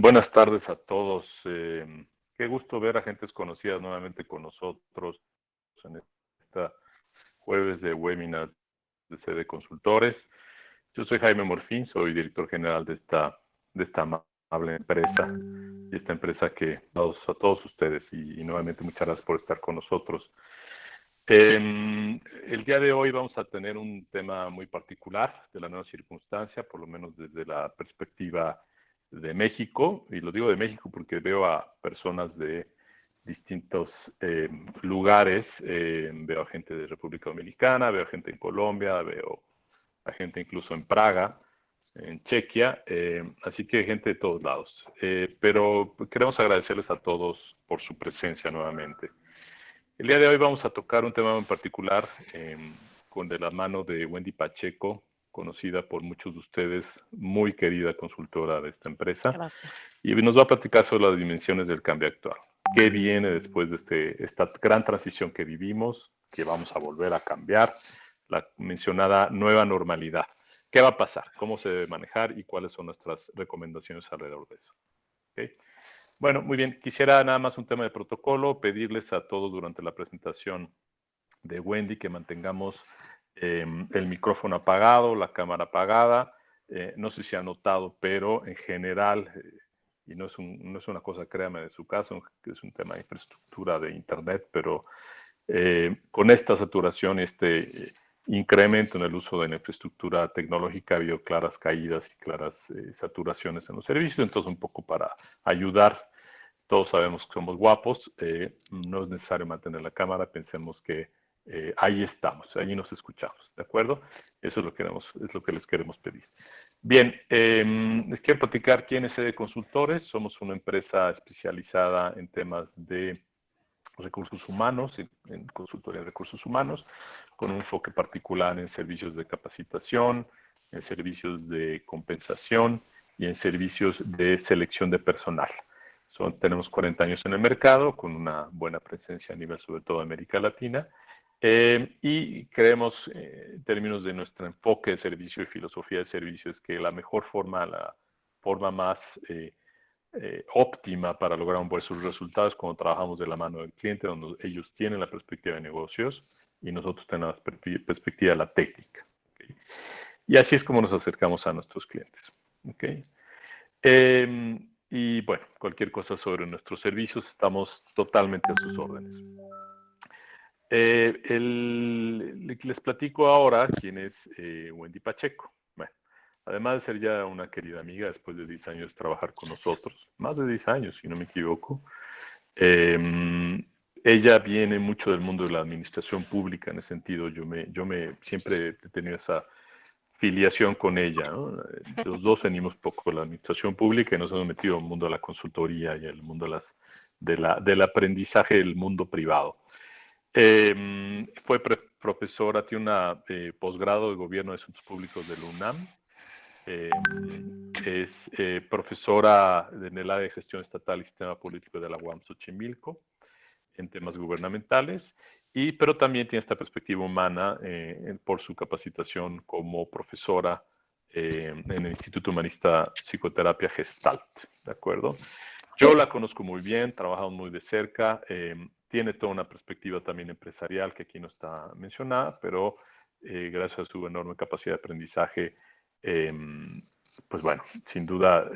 Buenas tardes a todos. Qué gusto ver a gentes conocidas nuevamente con nosotros en esta jueves de webinar de CD Consultores. Yo soy Jaime Morfín, soy director general de esta amable empresa y esta empresa que a todos ustedes y nuevamente muchas gracias por estar con nosotros. El día de hoy vamos a tener un tema muy particular de la nueva circunstancia, por lo menos desde la perspectiva de México, y lo digo de México porque veo a personas de distintos lugares, veo a gente de República Dominicana, veo a gente en Colombia, veo a gente incluso en Praga, en Chequia, así que gente de todos lados. Pero queremos agradecerles a todos por su presencia nuevamente. El día de hoy vamos a tocar un tema en particular con de la mano de Wendy Pacheco, conocida por muchos de ustedes, muy querida consultora de esta empresa, Gracias. y nos va a platicar sobre las dimensiones del cambio actual. ¿Qué viene después de esta gran transición que vivimos, que vamos a volver a cambiar, la mencionada nueva normalidad? ¿Qué va a pasar? ¿Cómo se debe manejar? ¿Y cuáles son nuestras recomendaciones alrededor de eso? ¿Okay? Bueno, muy bien. Quisiera nada más un tema de protocolo, pedirles a todos durante la presentación de Wendy que mantengamos el micrófono apagado, la cámara apagada. No sé si ha notado, pero en general, y no es una cosa, créame, de su caso, que es un tema de infraestructura de Internet, pero con esta saturación y incremento en el uso de la infraestructura tecnológica ha habido claras caídas y claras saturaciones en los servicios, entonces un poco para ayudar. Todos sabemos que somos guapos, no es necesario mantener la cámara, pensemos que ahí estamos, ahí nos escuchamos, ¿de acuerdo? Eso es lo que les queremos pedir. Bien, les quiero platicar quién es CD Consultores. Somos una empresa especializada en temas de recursos humanos, en consultoría de recursos humanos, con un enfoque particular en servicios de capacitación, en servicios de compensación y en servicios de selección de personal. Tenemos 40 años en el mercado, con una buena presencia a nivel sobre todo de América Latina, y creemos, en términos de nuestro enfoque de servicio y filosofía de servicio, es que la mejor forma, la forma más óptima para lograr un buen resultados cuando trabajamos de la mano del cliente, donde ellos tienen la perspectiva de negocios y nosotros tenemos la perspectiva de la técnica. ¿Okay? Y así es como nos acercamos a nuestros clientes. ¿Okay? Y bueno, cualquier cosa sobre nuestros servicios, estamos totalmente a sus órdenes. Les platico ahora quién es Wendy Pacheco. Bueno, además de ser ya una querida amiga, después de 10 años de trabajar con nosotros, más de 10 años, si no me equivoco, ella viene mucho del mundo de la administración pública. En ese sentido, siempre he tenido esa filiación con ella, ¿no? Los dos venimos poco de la administración pública y nos hemos metido en el mundo de la consultoría y el mundo del aprendizaje del mundo privado. Fue profesora, tiene una posgrado de Gobierno de Asuntos Públicos de la UNAM. Es profesora en el área de Gestión Estatal y Sistema Político de la UAM Xochimilco en temas gubernamentales, pero también tiene esta perspectiva humana por su capacitación como profesora en el Instituto Humanista Psicoterapia Gestalt, ¿de acuerdo? Yo la conozco muy bien, trabajamos muy de cerca, tiene toda una perspectiva también empresarial que aquí no está mencionada, pero gracias a su enorme capacidad de aprendizaje, pues bueno, sin duda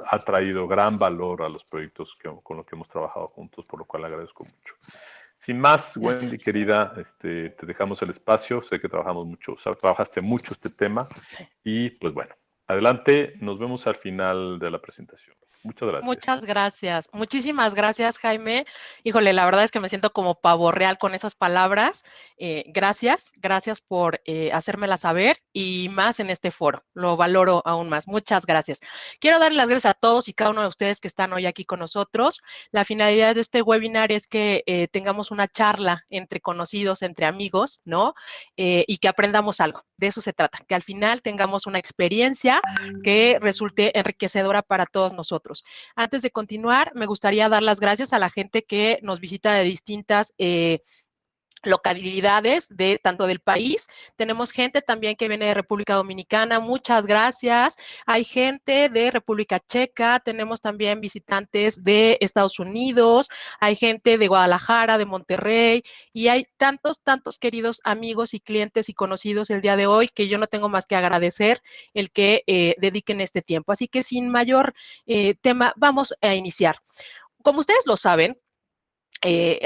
ha traído gran valor a los proyectos con los que hemos trabajado juntos, por lo cual le agradezco mucho. Sin más, Wendy, Gracias. querida, te dejamos el espacio, sé que trabajamos mucho, o sea, trabajaste mucho este tema Sí. y pues bueno, adelante, nos vemos al final de la presentación. Muchas gracias. Muchas gracias. Muchísimas gracias, Jaime. Híjole, la verdad es que me siento como pavo real con esas palabras. Gracias por hacérmela saber y más en este foro. Lo valoro aún más. Muchas gracias. Quiero darle las gracias a todos y cada uno de ustedes que están hoy aquí con nosotros. La finalidad de este webinar es que tengamos una charla entre conocidos, entre amigos, ¿no? Y que aprendamos algo. De eso se trata, que al final tengamos una experiencia que resulte enriquecedora para todos nosotros. Antes de continuar, me gustaría dar las gracias a la gente que nos visita de distintas localidades de tanto del país. Tenemos gente también que viene de República Dominicana, muchas gracias. Hay gente de República Checa, tenemos también visitantes de Estados Unidos, hay gente de Guadalajara, de Monterrey, y hay tantos queridos amigos y clientes y conocidos el día de hoy que yo no tengo más que agradecer el que dediquen este tiempo. Así que sin mayor tema, vamos a iniciar. Como ustedes lo saben,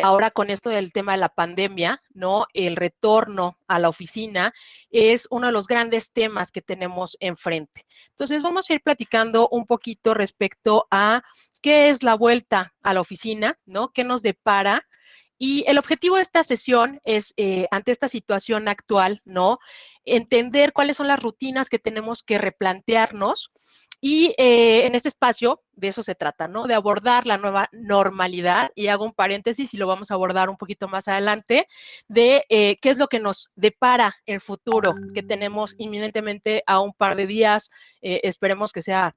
ahora con esto del tema de la pandemia, ¿no? El retorno a la oficina es uno de los grandes temas que tenemos enfrente. Entonces, vamos a ir platicando un poquito respecto a qué es la vuelta a la oficina, ¿no? ¿Qué nos depara? Y el objetivo de esta sesión es, ante esta situación actual, ¿no? Entender cuáles son las rutinas que tenemos que replantearnos y en este espacio de eso se trata, ¿no? De abordar la nueva normalidad, y hago un paréntesis y lo vamos a abordar un poquito más adelante, de qué es lo que nos depara el futuro que tenemos inminentemente a un par de días, esperemos que sea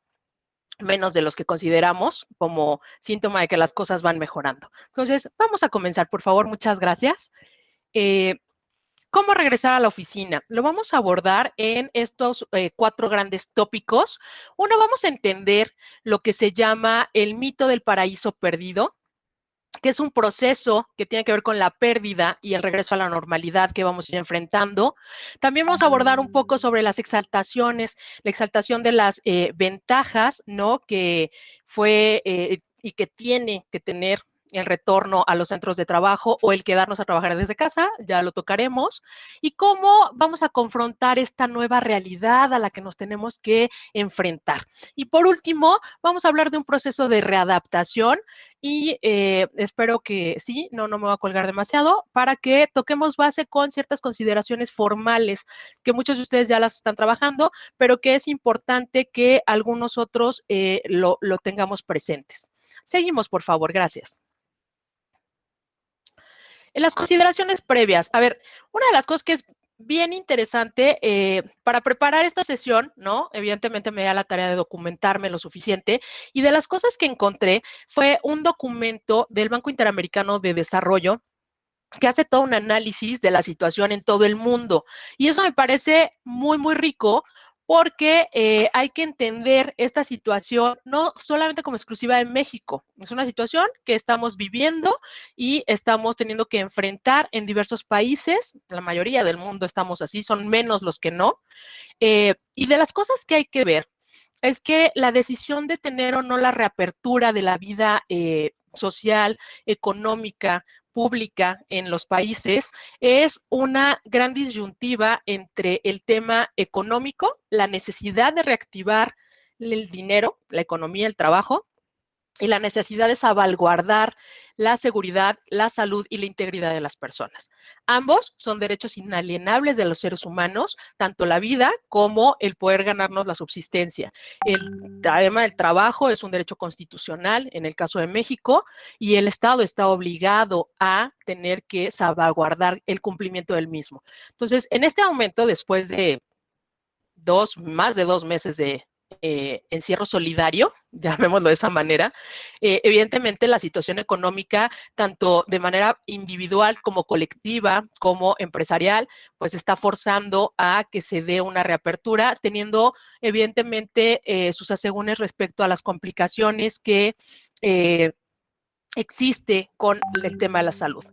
menos de los que consideramos como síntoma de que las cosas van mejorando. Entonces, vamos a comenzar, por favor, muchas gracias. ¿Cómo regresar a la oficina? Lo vamos a abordar en estos 4 grandes tópicos. Uno, vamos a entender lo que se llama el mito del paraíso perdido, que es un proceso que tiene que ver con la pérdida y el regreso a la normalidad que vamos a ir enfrentando. También vamos a abordar un poco sobre las exaltaciones, la exaltación de las ventajas, ¿no? Que fue y que tiene que tener el retorno a los centros de trabajo o el quedarnos a trabajar desde casa, ya lo tocaremos, y cómo vamos a confrontar esta nueva realidad a la que nos tenemos que enfrentar. Y por último, vamos a hablar de un proceso de readaptación y espero que sí, no me voy a colgar demasiado, para que toquemos base con ciertas consideraciones formales que muchos de ustedes ya las están trabajando, pero que es importante que algunos otros lo tengamos presentes. Seguimos, por favor, gracias. En las consideraciones previas, a ver, una de las cosas que es bien interesante para preparar esta sesión, ¿no? Evidentemente me da la tarea de documentarme lo suficiente, y de las cosas que encontré fue un documento del Banco Interamericano de Desarrollo que hace todo un análisis de la situación en todo el mundo. Y eso me parece muy rico, porque hay que entender esta situación no solamente como exclusiva de México, es una situación que estamos viviendo y estamos teniendo que enfrentar en diversos países, la mayoría del mundo estamos así, son menos los que no, y de las cosas que hay que ver es que la decisión de tener o no la reapertura de la vida social, económica, pública en los países es una gran disyuntiva entre el tema económico, la necesidad de reactivar el dinero, la economía, el trabajo, y la necesidad de salvaguardar la seguridad, la salud y la integridad de las personas. Ambos son derechos inalienables de los seres humanos, tanto la vida como el poder ganarnos la subsistencia. El tema del trabajo es un derecho constitucional en el caso de México, y el Estado está obligado a tener que salvaguardar el cumplimiento del mismo. Entonces, en este momento, después de más de 2 meses de encierro solidario, llamémoslo de esa manera, evidentemente la situación económica, tanto de manera individual como colectiva, como empresarial, pues está forzando a que se dé una reapertura, teniendo evidentemente sus asegúnes respecto a las complicaciones que existe con el tema de la salud.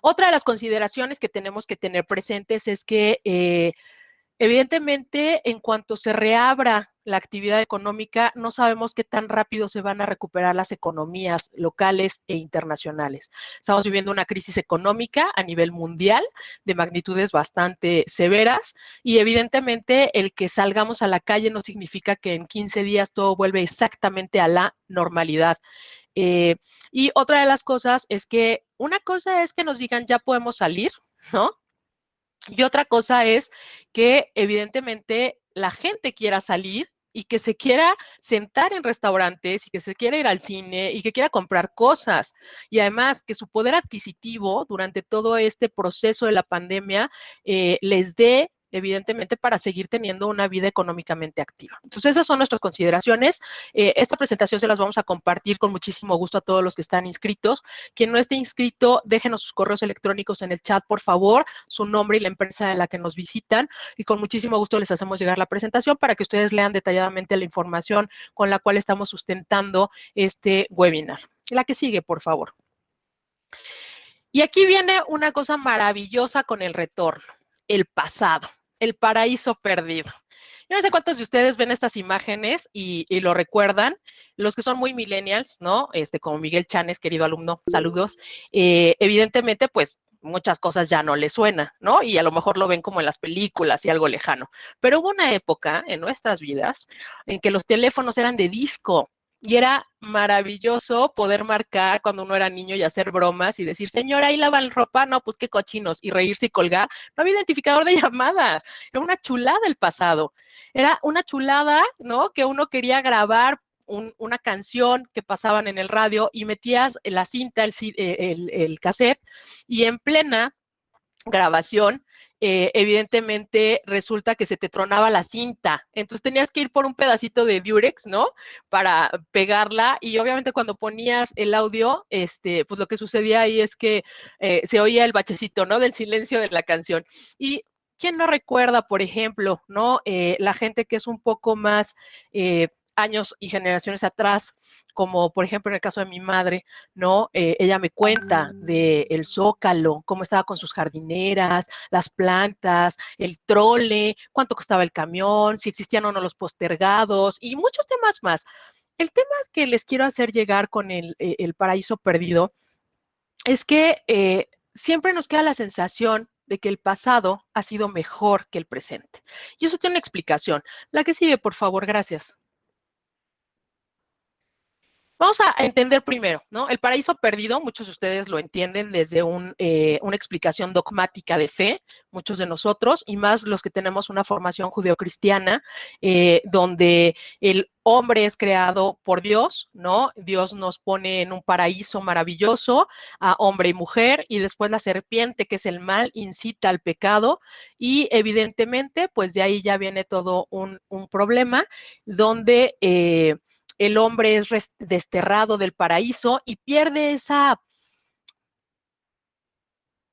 Otra de las consideraciones que tenemos que tener presentes es que evidentemente, en cuanto se reabra la actividad económica, no sabemos qué tan rápido se van a recuperar las economías locales e internacionales. Estamos viviendo una crisis económica a nivel mundial de magnitudes bastante severas, y evidentemente el que salgamos a la calle no significa que en 15 días todo vuelve exactamente a la normalidad. Y otra de las cosas es que una cosa es que nos digan ya podemos salir, ¿no? Y otra cosa es que evidentemente la gente quiera salir y que se quiera sentar en restaurantes y que se quiera ir al cine y que quiera comprar cosas. Y además que su poder adquisitivo durante todo este proceso de la pandemia les dé evidentemente, para seguir teniendo una vida económicamente activa. Entonces, esas son nuestras consideraciones. Esta presentación se las vamos a compartir con muchísimo gusto a todos los que están inscritos. Quien no esté inscrito, déjenos sus correos electrónicos en el chat, por favor, su nombre y la empresa en la que nos visitan, y con muchísimo gusto les hacemos llegar la presentación para que ustedes lean detalladamente la información con la cual estamos sustentando este webinar. La que sigue, por favor. Y aquí viene una cosa maravillosa con el retorno, el pasado, el paraíso perdido. Yo no sé cuántos de ustedes ven estas imágenes y lo recuerdan, los que son muy millennials, ¿no? Como Miguel Chanes, querido alumno, saludos. Evidentemente, pues, muchas cosas ya no les suenan, ¿no? Y a lo mejor lo ven como en las películas y algo lejano. Pero hubo una época en nuestras vidas en que los teléfonos eran de disco. Y era maravilloso poder marcar cuando uno era niño y hacer bromas y decir, señora, ¿ahí lavan ropa? No, pues qué cochinos. Y reírse y colgar. No había identificador de llamadas. Era una chulada el pasado. Era una chulada, ¿no? Que uno quería grabar una canción que pasaban en el radio y metías la cinta, el cassette, y en plena grabación, evidentemente resulta que se te tronaba la cinta, entonces tenías que ir por un pedacito de Durex, ¿no? Para pegarla, y obviamente cuando ponías el audio, pues lo que sucedía ahí es que se oía el bachecito, ¿no? Del silencio de la canción. Y ¿quién no recuerda, por ejemplo, ¿no? La gente que es un poco más años y generaciones atrás, como por ejemplo en el caso de mi madre, ¿no? Ella me cuenta del Zócalo, cómo estaba con sus jardineras, las plantas, el trole, cuánto costaba el camión, si existían o no los postergados y muchos temas más. El tema que les quiero hacer llegar con el paraíso perdido es que siempre nos queda la sensación de que el pasado ha sido mejor que el presente. Y eso tiene una explicación. La que sigue, por favor, gracias. Vamos a entender primero, ¿no? El paraíso perdido, muchos de ustedes lo entienden desde una explicación dogmática de fe, muchos de nosotros, y más los que tenemos una formación judeocristiana, donde el hombre es creado por Dios, ¿no? Dios nos pone en un paraíso maravilloso a hombre y mujer, y después la serpiente, que es el mal, incita al pecado, y evidentemente, pues de ahí ya viene todo un problema, donde el hombre es desterrado del paraíso y pierde esa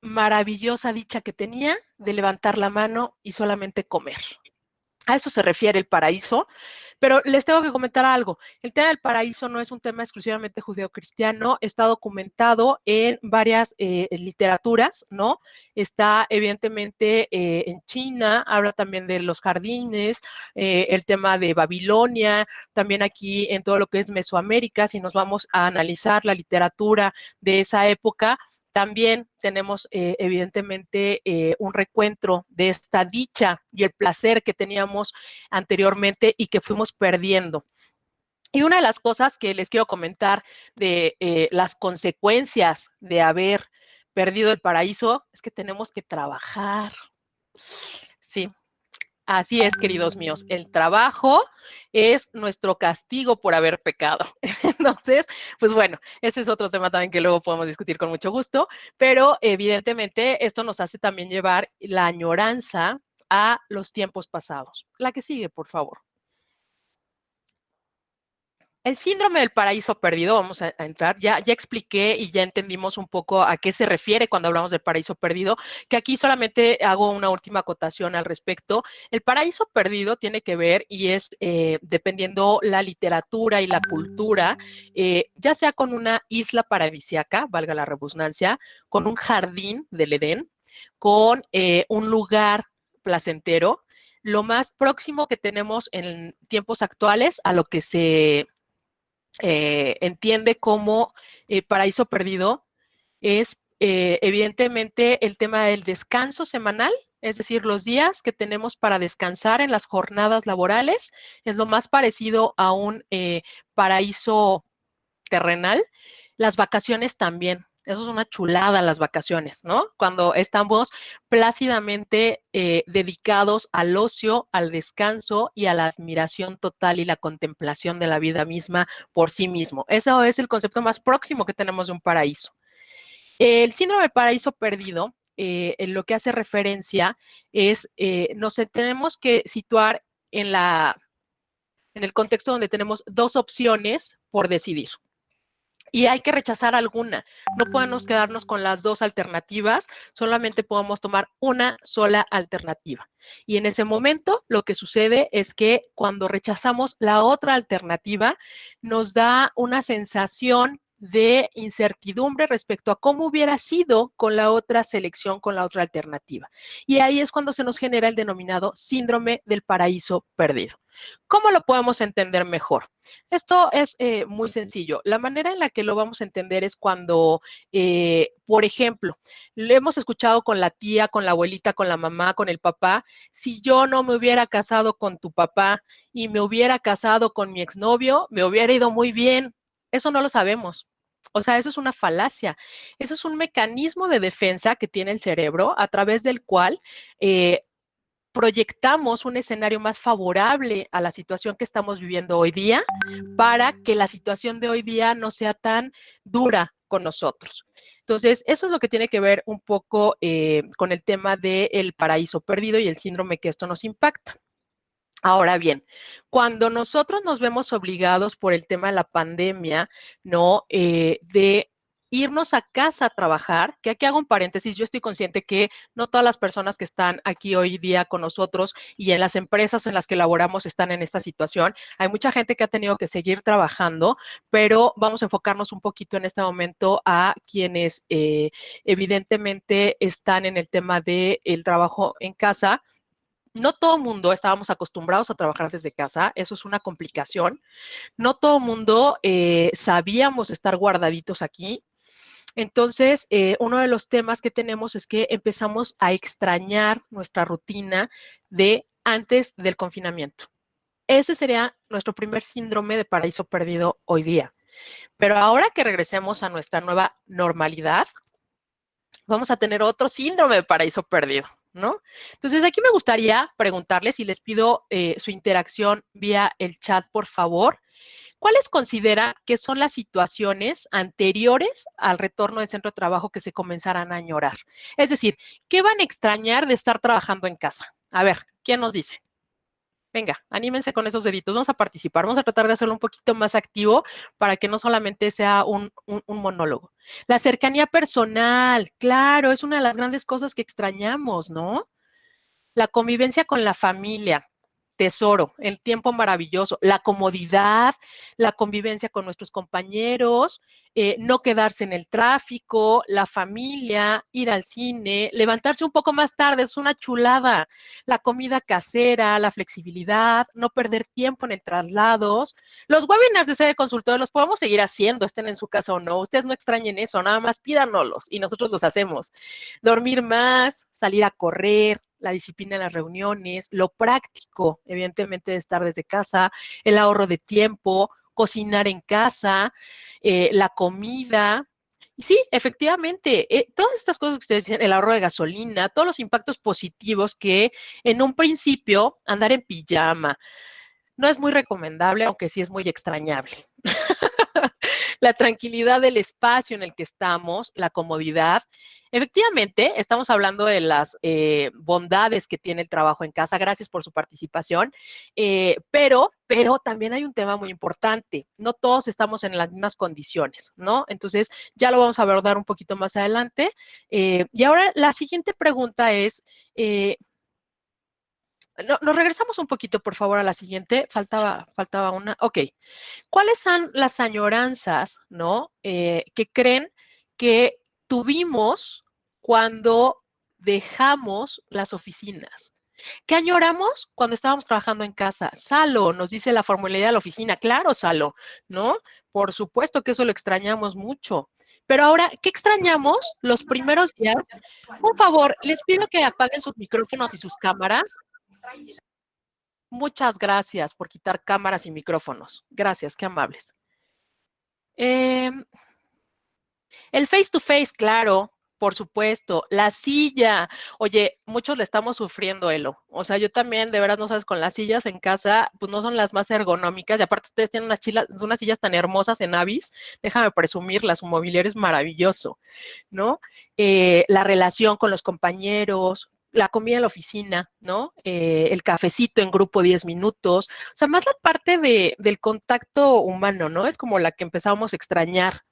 maravillosa dicha que tenía de levantar la mano y solamente comer. A eso se refiere el paraíso, pero les tengo que comentar algo. El tema del paraíso no es un tema exclusivamente judeocristiano, está documentado en varias literaturas, ¿no? Está evidentemente en China, habla también de los jardines, el tema de Babilonia, también aquí en todo lo que es Mesoamérica, si nos vamos a analizar la literatura de esa época, también tenemos evidentemente un recuento de esta dicha y el placer que teníamos anteriormente y que fuimos perdiendo. Y una de las cosas que les quiero comentar de las consecuencias de haber perdido el paraíso es que tenemos que trabajar. Sí. Así es, queridos míos, el trabajo es nuestro castigo por haber pecado. Entonces, pues bueno, ese es otro tema también que luego podemos discutir con mucho gusto, pero evidentemente esto nos hace también llevar la añoranza a los tiempos pasados. La que sigue, por favor. El síndrome del paraíso perdido, vamos a entrar, ya expliqué y ya entendimos un poco a qué se refiere cuando hablamos del paraíso perdido, que aquí solamente hago una última acotación al respecto. El paraíso perdido tiene que ver y es dependiendo la literatura y la cultura, ya sea con una isla paradisiaca, valga la redundancia, con un jardín del Edén, con un lugar placentero, lo más próximo que tenemos en tiempos actuales a lo que se entiende como paraíso perdido es evidentemente el tema del descanso semanal, es decir, los días que tenemos para descansar en las jornadas laborales, es lo más parecido a un paraíso terrenal. Las vacaciones también. Eso es una chulada, las vacaciones, ¿no? Cuando estamos plácidamente dedicados al ocio, al descanso y a la admiración total y la contemplación de la vida misma por sí mismo. Eso es el concepto más próximo que tenemos de un paraíso. El síndrome del paraíso perdido en lo que hace referencia es, nos tenemos que situar en el contexto donde tenemos dos opciones por decidir. Y hay que rechazar alguna. No podemos quedarnos con las dos alternativas, solamente podemos tomar una sola alternativa. Y en ese momento lo que sucede es que cuando rechazamos la otra alternativa, nos da una sensación de incertidumbre respecto a cómo hubiera sido con la otra selección, con la otra alternativa. Y ahí es cuando se nos genera el denominado síndrome del paraíso perdido. ¿Cómo lo podemos entender mejor? Esto es muy sencillo. La manera en la que lo vamos a entender es cuando, por ejemplo, lo hemos escuchado con la tía, con la abuelita, con la mamá, con el papá. Si yo no me hubiera casado con tu papá y me hubiera casado con mi exnovio, me hubiera ido muy bien. Eso no lo sabemos. O sea, eso es una falacia. Eso es un mecanismo de defensa que tiene el cerebro a través del cual proyectamos un escenario más favorable a la situación que estamos viviendo hoy día para que la situación de hoy día no sea tan dura con nosotros. Entonces, eso es lo que tiene que ver un poco con el tema del paraíso perdido y el síndrome que esto nos impacta. Ahora bien, cuando nosotros nos vemos obligados por el tema de la pandemia, ¿no? De irnos a casa a trabajar, que aquí hago un paréntesis, yo estoy consciente que no todas las personas que están aquí hoy día con nosotros y en las empresas en las que laboramos están en esta situación. Hay mucha gente que ha tenido que seguir trabajando, pero vamos a enfocarnos un poquito en este momento a quienes evidentemente están en el tema del trabajo en casa. No todo el mundo estábamos acostumbrados a trabajar desde casa, eso es una complicación. No todo el mundo sabíamos estar guardaditos aquí. Entonces, uno de los temas que tenemos es que empezamos a extrañar nuestra rutina de antes del confinamiento. Ese sería nuestro primer síndrome de paraíso perdido hoy día. Pero ahora que regresemos a nuestra nueva normalidad, vamos a tener otro síndrome de paraíso perdido, ¿no? Entonces, aquí me gustaría preguntarles y les pido su interacción vía el chat, por favor. ¿Cuáles considera que son las situaciones anteriores al retorno del centro de trabajo que se comenzarán a añorar? Es decir, ¿qué van a extrañar de estar trabajando en casa? A ver, ¿quién nos dice? Venga, anímense con esos deditos, vamos a participar, vamos a tratar de hacerlo un poquito más activo para que no solamente sea un monólogo. La cercanía personal, claro, es una de las grandes cosas que extrañamos, ¿no? La convivencia con la familia, tesoro, el tiempo maravilloso, la comodidad, la convivencia con nuestros compañeros, no quedarse en el tráfico, la familia, ir al cine, levantarse un poco más tarde, es una chulada, la comida casera, la flexibilidad, no perder tiempo en el traslados. Los webinars de sede consultor los podemos seguir haciendo, estén en su casa o no, ustedes no extrañen eso, nada más pídanoslos y nosotros los hacemos. Dormir más, salir a correr, la disciplina en las reuniones, lo práctico, evidentemente, de estar desde casa, el ahorro de tiempo, cocinar en casa, la comida. Y sí, efectivamente, todas estas cosas que ustedes dicen, el ahorro de gasolina, todos los impactos positivos que en un principio andar en pijama no es muy recomendable, aunque sí es muy extrañable. La tranquilidad del espacio en el que estamos, la comodidad. Efectivamente, estamos hablando de las bondades que tiene el trabajo en casa. Gracias por su participación. Pero también hay un tema muy importante. No todos estamos en las mismas condiciones, ¿no? Entonces, ya lo vamos a abordar un poquito más adelante. Y ahora la siguiente pregunta es, nos regresamos un poquito, por favor, a la siguiente. Faltaba una. Ok. ¿Cuáles son las añoranzas, ¿no? Que creen que tuvimos cuando dejamos las oficinas? ¿Qué añoramos cuando estábamos trabajando en casa? Salo, nos dice la formalidad de la oficina. Claro, Salo, ¿no? Por supuesto que eso lo extrañamos mucho. Pero ahora, ¿qué extrañamos los primeros días? Por favor, les pido que apaguen sus micrófonos y sus cámaras. Muchas gracias por quitar cámaras y micrófonos. Gracias, qué amables. El face to face, claro. Por supuesto, la silla. Oye, muchos le estamos sufriendo, Elo. O sea, yo también, de verdad, no sabes, con las sillas en casa, pues no son las más ergonómicas. Y aparte, ustedes tienen unas sillas tan hermosas en Avis. Déjame presumirlas, su mobiliario es maravilloso, ¿no? La relación con los compañeros, la comida en la oficina, ¿no? El cafecito en grupo 10 minutos. O sea, más la parte del contacto humano, ¿no? Es como la que empezamos a extrañar.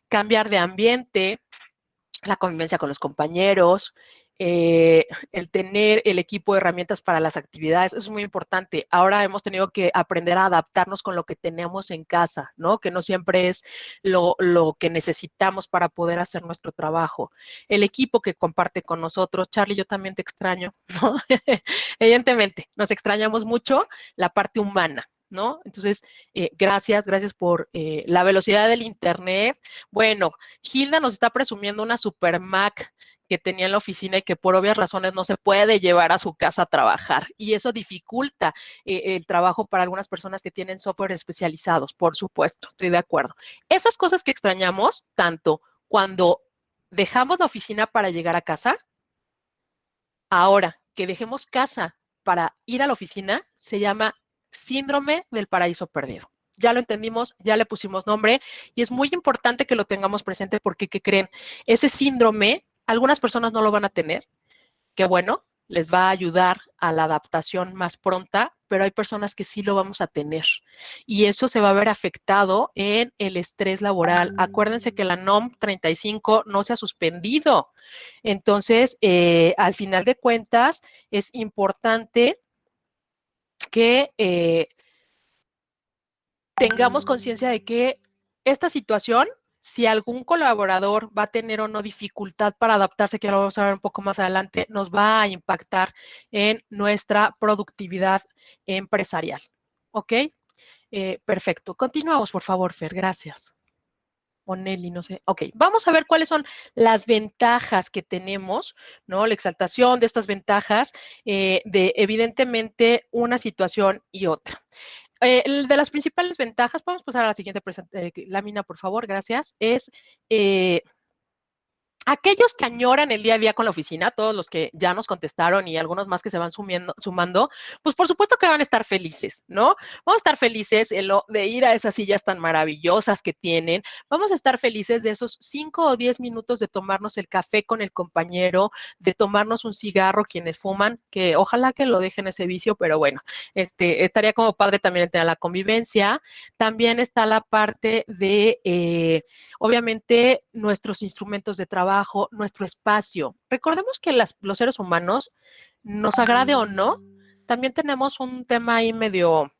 Cambiar de ambiente, la convivencia con los compañeros, el tener el equipo de herramientas para las actividades, eso es muy importante. Ahora hemos tenido que aprender a adaptarnos con lo que tenemos en casa, ¿no? Que no siempre es lo que necesitamos para poder hacer nuestro trabajo. El equipo que comparte con nosotros, Charlie, yo también te extraño, ¿no? Evidentemente, nos extrañamos mucho la parte humana, ¿no? Entonces, gracias por la velocidad del Internet. Bueno, Hilda nos está presumiendo una super Mac que tenía en la oficina y que por obvias razones no se puede llevar a su casa a trabajar. Y eso dificulta el trabajo para algunas personas que tienen software especializados, por supuesto, estoy de acuerdo. Esas cosas que extrañamos tanto cuando dejamos la oficina para llegar a casa, ahora que dejemos casa para ir a la oficina, se llama síndrome del paraíso perdido. Ya lo entendimos, ya le pusimos nombre y es muy importante que lo tengamos presente porque, ¿qué creen? Ese síndrome, algunas personas no lo van a tener, qué bueno, les va a ayudar a la adaptación más pronta, pero hay personas que sí lo vamos a tener y eso se va a ver afectado en el estrés laboral. Acuérdense que la NOM 35 no se ha suspendido. Entonces, al final de cuentas, es importante que tengamos conciencia de que esta situación, si algún colaborador va a tener o no dificultad para adaptarse, que lo vamos a ver un poco más adelante, nos va a impactar en nuestra productividad empresarial. ¿Ok? Perfecto. Continuamos, por favor, Fer. Gracias. O Nelly, no sé. Ok, vamos a ver cuáles son las ventajas que tenemos, ¿no? La exaltación de estas ventajas de evidentemente una situación y otra. De las principales ventajas, podemos pasar a la siguiente lámina, por favor, gracias, es aquellos que añoran el día a día con la oficina, todos los que ya nos contestaron y algunos más que se van sumando, pues por supuesto que van a estar felices, ¿no? Vamos a estar felices de ir a esas sillas tan maravillosas que tienen, vamos a estar felices de esos 5 o 10 minutos de tomarnos el café con el compañero, de tomarnos un cigarro quienes fuman, que ojalá que lo dejen ese vicio, pero bueno, estaría como padre también tener la convivencia. También está la parte de, obviamente, nuestros instrumentos de trabajo, nuestro espacio. Recordemos que los seres humanos, nos agrade o no, también tenemos un tema ahí medio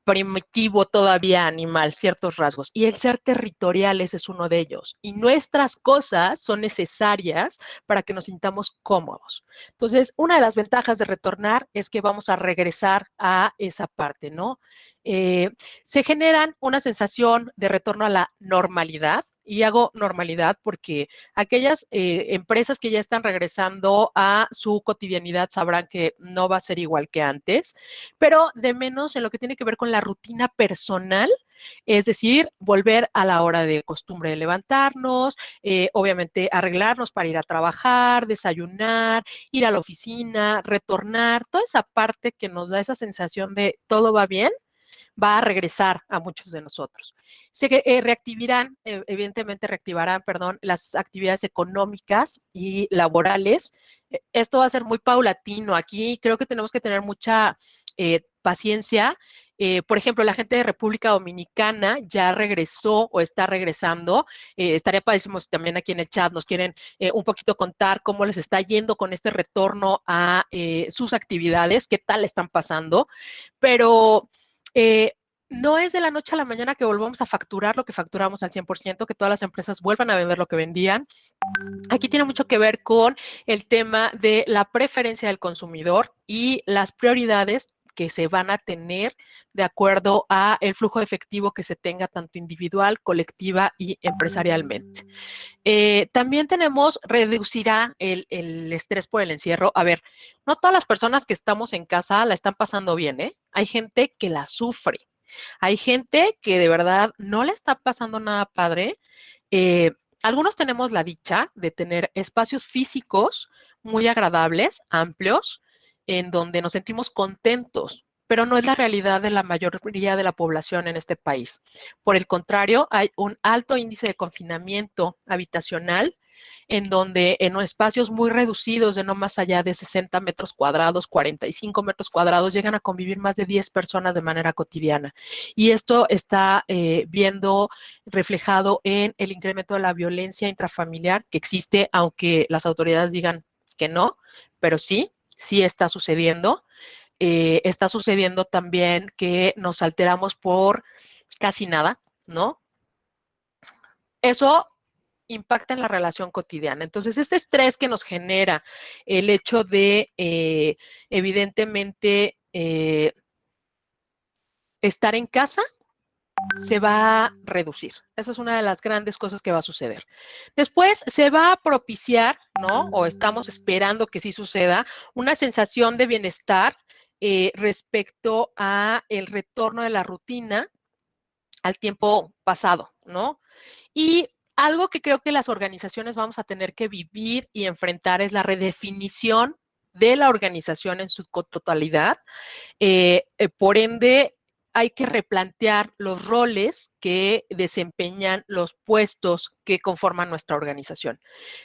primitivo todavía animal, ciertos rasgos. Y el ser territoriales es uno de ellos. Y nuestras cosas son necesarias para que nos sintamos cómodos. Entonces, una de las ventajas de retornar es que vamos a regresar a esa parte, ¿no? Se generan una sensación de retorno a la normalidad. Y hago normalidad porque aquellas empresas que ya están regresando a su cotidianidad sabrán que no va a ser igual que antes, pero de menos en lo que tiene que ver con la rutina personal, es decir, volver a la hora de costumbre de levantarnos, obviamente arreglarnos para ir a trabajar, desayunar, ir a la oficina, retornar, toda esa parte que nos da esa sensación de todo va bien, va a regresar a muchos de nosotros. Se reactivarán, evidentemente reactivarán, perdón, las actividades económicas y laborales. Esto va a ser muy paulatino. Aquí creo que tenemos que tener mucha paciencia. Por ejemplo, la gente de República Dominicana ya regresó o está regresando. Estaría padrísimo si también aquí en el chat nos quieren un poquito contar cómo les está yendo con este retorno a sus actividades, qué tal están pasando. Pero no es de la noche a la mañana que volvamos a facturar lo que facturamos al 100%, que todas las empresas vuelvan a vender lo que vendían. Aquí tiene mucho que ver con el tema de la preferencia del consumidor y las prioridades que se van a tener de acuerdo a el flujo de efectivo que se tenga tanto individual, colectiva y empresarialmente. También reducirá el estrés por el encierro. A ver, no todas las personas que estamos en casa la están pasando bien, ¿eh? Hay gente que la sufre. Hay gente que de verdad no le está pasando nada padre. algunos tenemos la dicha de tener espacios físicos muy agradables, amplios, en donde nos sentimos contentos, pero no es la realidad de la mayoría de la población en este país. Por el contrario, hay un alto índice de confinamiento habitacional, en donde en espacios muy reducidos de no más allá de 60 metros cuadrados, 45 metros cuadrados, llegan a convivir más de 10 personas de manera cotidiana. Y esto está viendo reflejado en el incremento de la violencia intrafamiliar que existe, aunque las autoridades digan que no, pero sí, sí está sucediendo. Está sucediendo también que nos alteramos por casi nada, ¿no? Eso impacta en la relación cotidiana. Entonces, este estrés que nos genera el hecho de, evidentemente, estar en casa, se va a reducir. Esa es una de las grandes cosas que va a suceder. Después se va a propiciar, ¿no? O estamos esperando que sí suceda, una sensación de bienestar respecto a el retorno de la rutina al tiempo pasado, ¿no? Y algo que creo que las organizaciones vamos a tener que vivir y enfrentar es la redefinición de la organización en su totalidad. Por ende, hay que replantear los roles que desempeñan los puestos que conforman nuestra organización.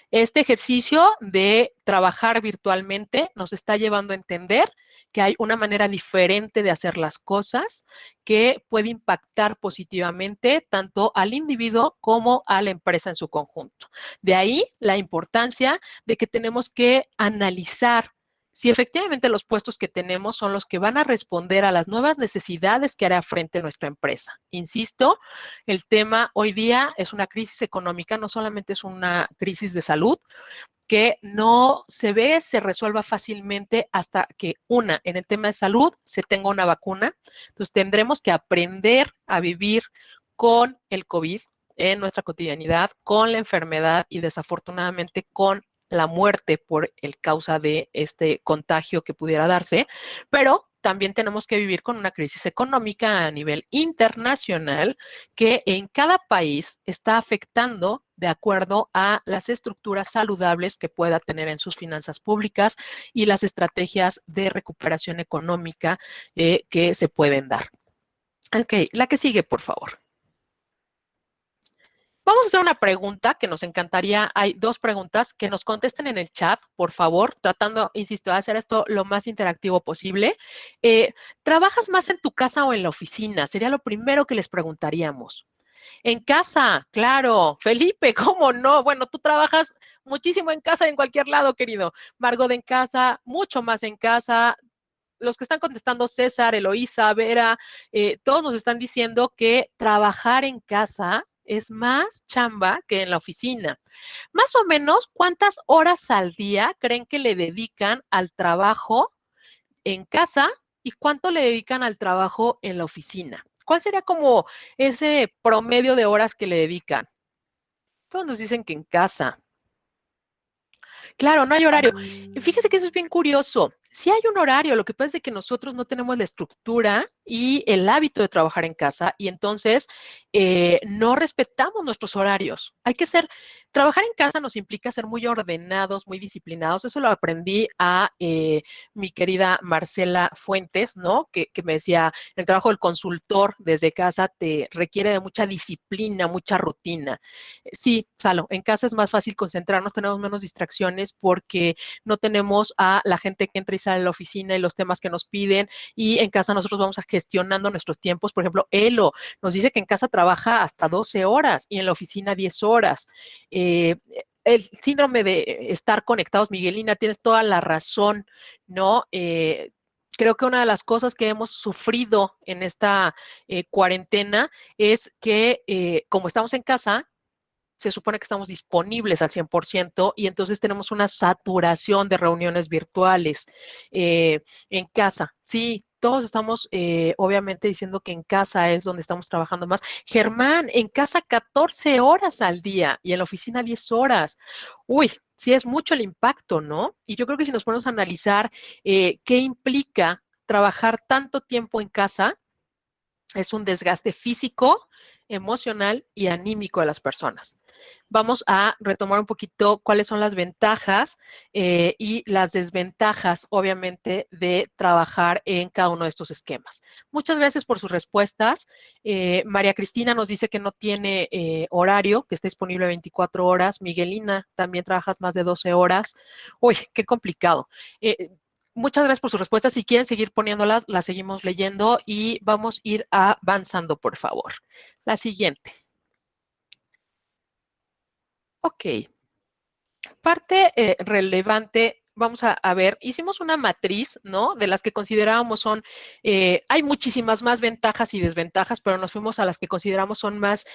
Este ejercicio de trabajar virtualmente nos está llevando a entender que hay una manera diferente de hacer las cosas que puede impactar positivamente tanto al individuo como a la empresa en su conjunto. De ahí la importancia de que tenemos que analizar si efectivamente los puestos que tenemos son los que van a responder a las nuevas necesidades que hará frente nuestra empresa. Insisto, el tema hoy día es una crisis económica, no solamente es una crisis de salud, que no se ve, se resuelva fácilmente hasta que en el tema de salud se tenga una vacuna. Entonces tendremos que aprender a vivir con el COVID en nuestra cotidianidad, con la enfermedad y desafortunadamente con la muerte por el causa de este contagio que pudiera darse, pero también tenemos que vivir con una crisis económica a nivel internacional que en cada país está afectando de acuerdo a las estructuras saludables que pueda tener en sus finanzas públicas y las estrategias de recuperación económica que se pueden dar. Ok, la que sigue, por favor. Vamos a hacer una pregunta que nos encantaría. Hay dos preguntas que nos contesten en el chat, por favor, tratando, insisto, de hacer esto lo más interactivo posible. ¿Trabajas más en tu casa o en la oficina? Sería lo primero que les preguntaríamos. En casa, claro. Felipe, ¿cómo no? Bueno, tú trabajas muchísimo en casa, en cualquier lado, querido. Margot en casa, mucho más en casa. Los que están contestando, César, Eloísa, Vera, todos nos están diciendo que trabajar en casa es más chamba que en la oficina. Más o menos, ¿cuántas horas al día creen que le dedican al trabajo en casa y cuánto le dedican al trabajo en la oficina? ¿Cuál sería como ese promedio de horas que le dedican? Todos nos dicen que en casa. Claro, no hay horario. Fíjese que eso es bien curioso. Sí hay un horario, lo que pasa es que nosotros no tenemos la estructura y el hábito de trabajar en casa y entonces no respetamos nuestros horarios. Trabajar en casa nos implica ser muy ordenados, muy disciplinados. Eso lo aprendí a mi querida Marcela Fuentes, ¿no? Que me decía, el trabajo del consultor desde casa te requiere de mucha disciplina, mucha rutina. Sí, Salo, en casa es más fácil concentrarnos, tenemos menos distracciones porque no tenemos a la gente que entra y sale a la oficina y los temas que nos piden y en casa nosotros vamos gestionando nuestros tiempos. Por ejemplo, Elo nos dice que en casa trabaja hasta 12 horas y en la oficina 10 horas. El síndrome de estar conectados, Miguelina, tienes toda la razón, ¿no? Creo que una de las cosas que hemos sufrido en esta cuarentena es que como estamos en casa, se supone que estamos disponibles al 100% y entonces tenemos una saturación de reuniones virtuales en casa. Sí, todos estamos obviamente diciendo que en casa es donde estamos trabajando más. Germán, en casa 14 horas al día y en la oficina 10 horas. Uy, sí es mucho el impacto, ¿no? Y yo creo que si nos ponemos a analizar qué implica trabajar tanto tiempo en casa, es un desgaste físico, emocional y anímico de las personas. vamos a retomar un poquito cuáles son las ventajas y las desventajas, obviamente, de trabajar en cada uno de estos esquemas. Muchas gracias por sus respuestas. María Cristina nos dice que no tiene horario, que está disponible 24 horas. Miguelina, también trabajas más de 12 horas. Uy, qué complicado. Muchas gracias por sus respuestas. Si quieren seguir poniéndolas, las seguimos leyendo y vamos a ir avanzando, por favor. La siguiente. Ok. Parte relevante, vamos a ver, hicimos una matriz, ¿no? De las que considerábamos son, hay muchísimas más ventajas y desventajas, pero nos fuimos a las que consideramos son más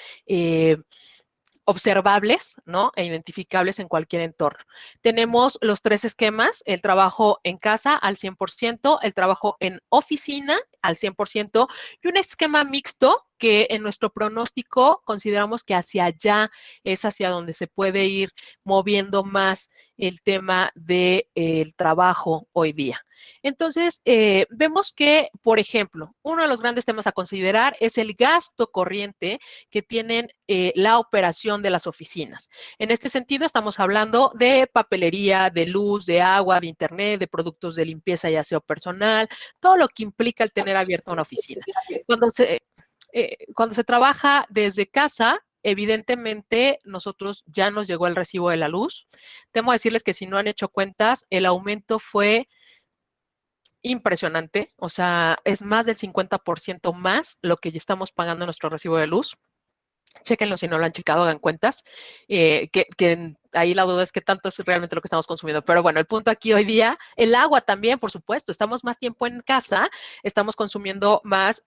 observables, ¿no? E identificables en cualquier entorno. Tenemos los 3 esquemas, el trabajo en casa al 100%, el trabajo en oficina al 100% y un esquema mixto que en nuestro pronóstico consideramos que hacia allá es hacia donde se puede ir moviendo más el tema del trabajo hoy día. Entonces, vemos que, por ejemplo, uno de los grandes temas a considerar es el gasto corriente que tienen la operación de las oficinas. En este sentido, estamos hablando de papelería, de luz, de agua, de internet, de productos de limpieza y aseo personal, todo lo que implica el tener abierta una oficina. Cuando se trabaja desde casa, evidentemente, nosotros ya nos llegó el recibo de la luz. Temo decirles que si no han hecho cuentas, el aumento fue impresionante, o sea, es más del 50% más lo que ya estamos pagando en nuestro recibo de luz. Chéquenlo si no lo han checado, hagan cuentas, que ahí la duda es qué tanto es realmente lo que estamos consumiendo. Pero bueno, el punto aquí hoy día, el agua también, por supuesto, estamos más tiempo en casa, estamos consumiendo más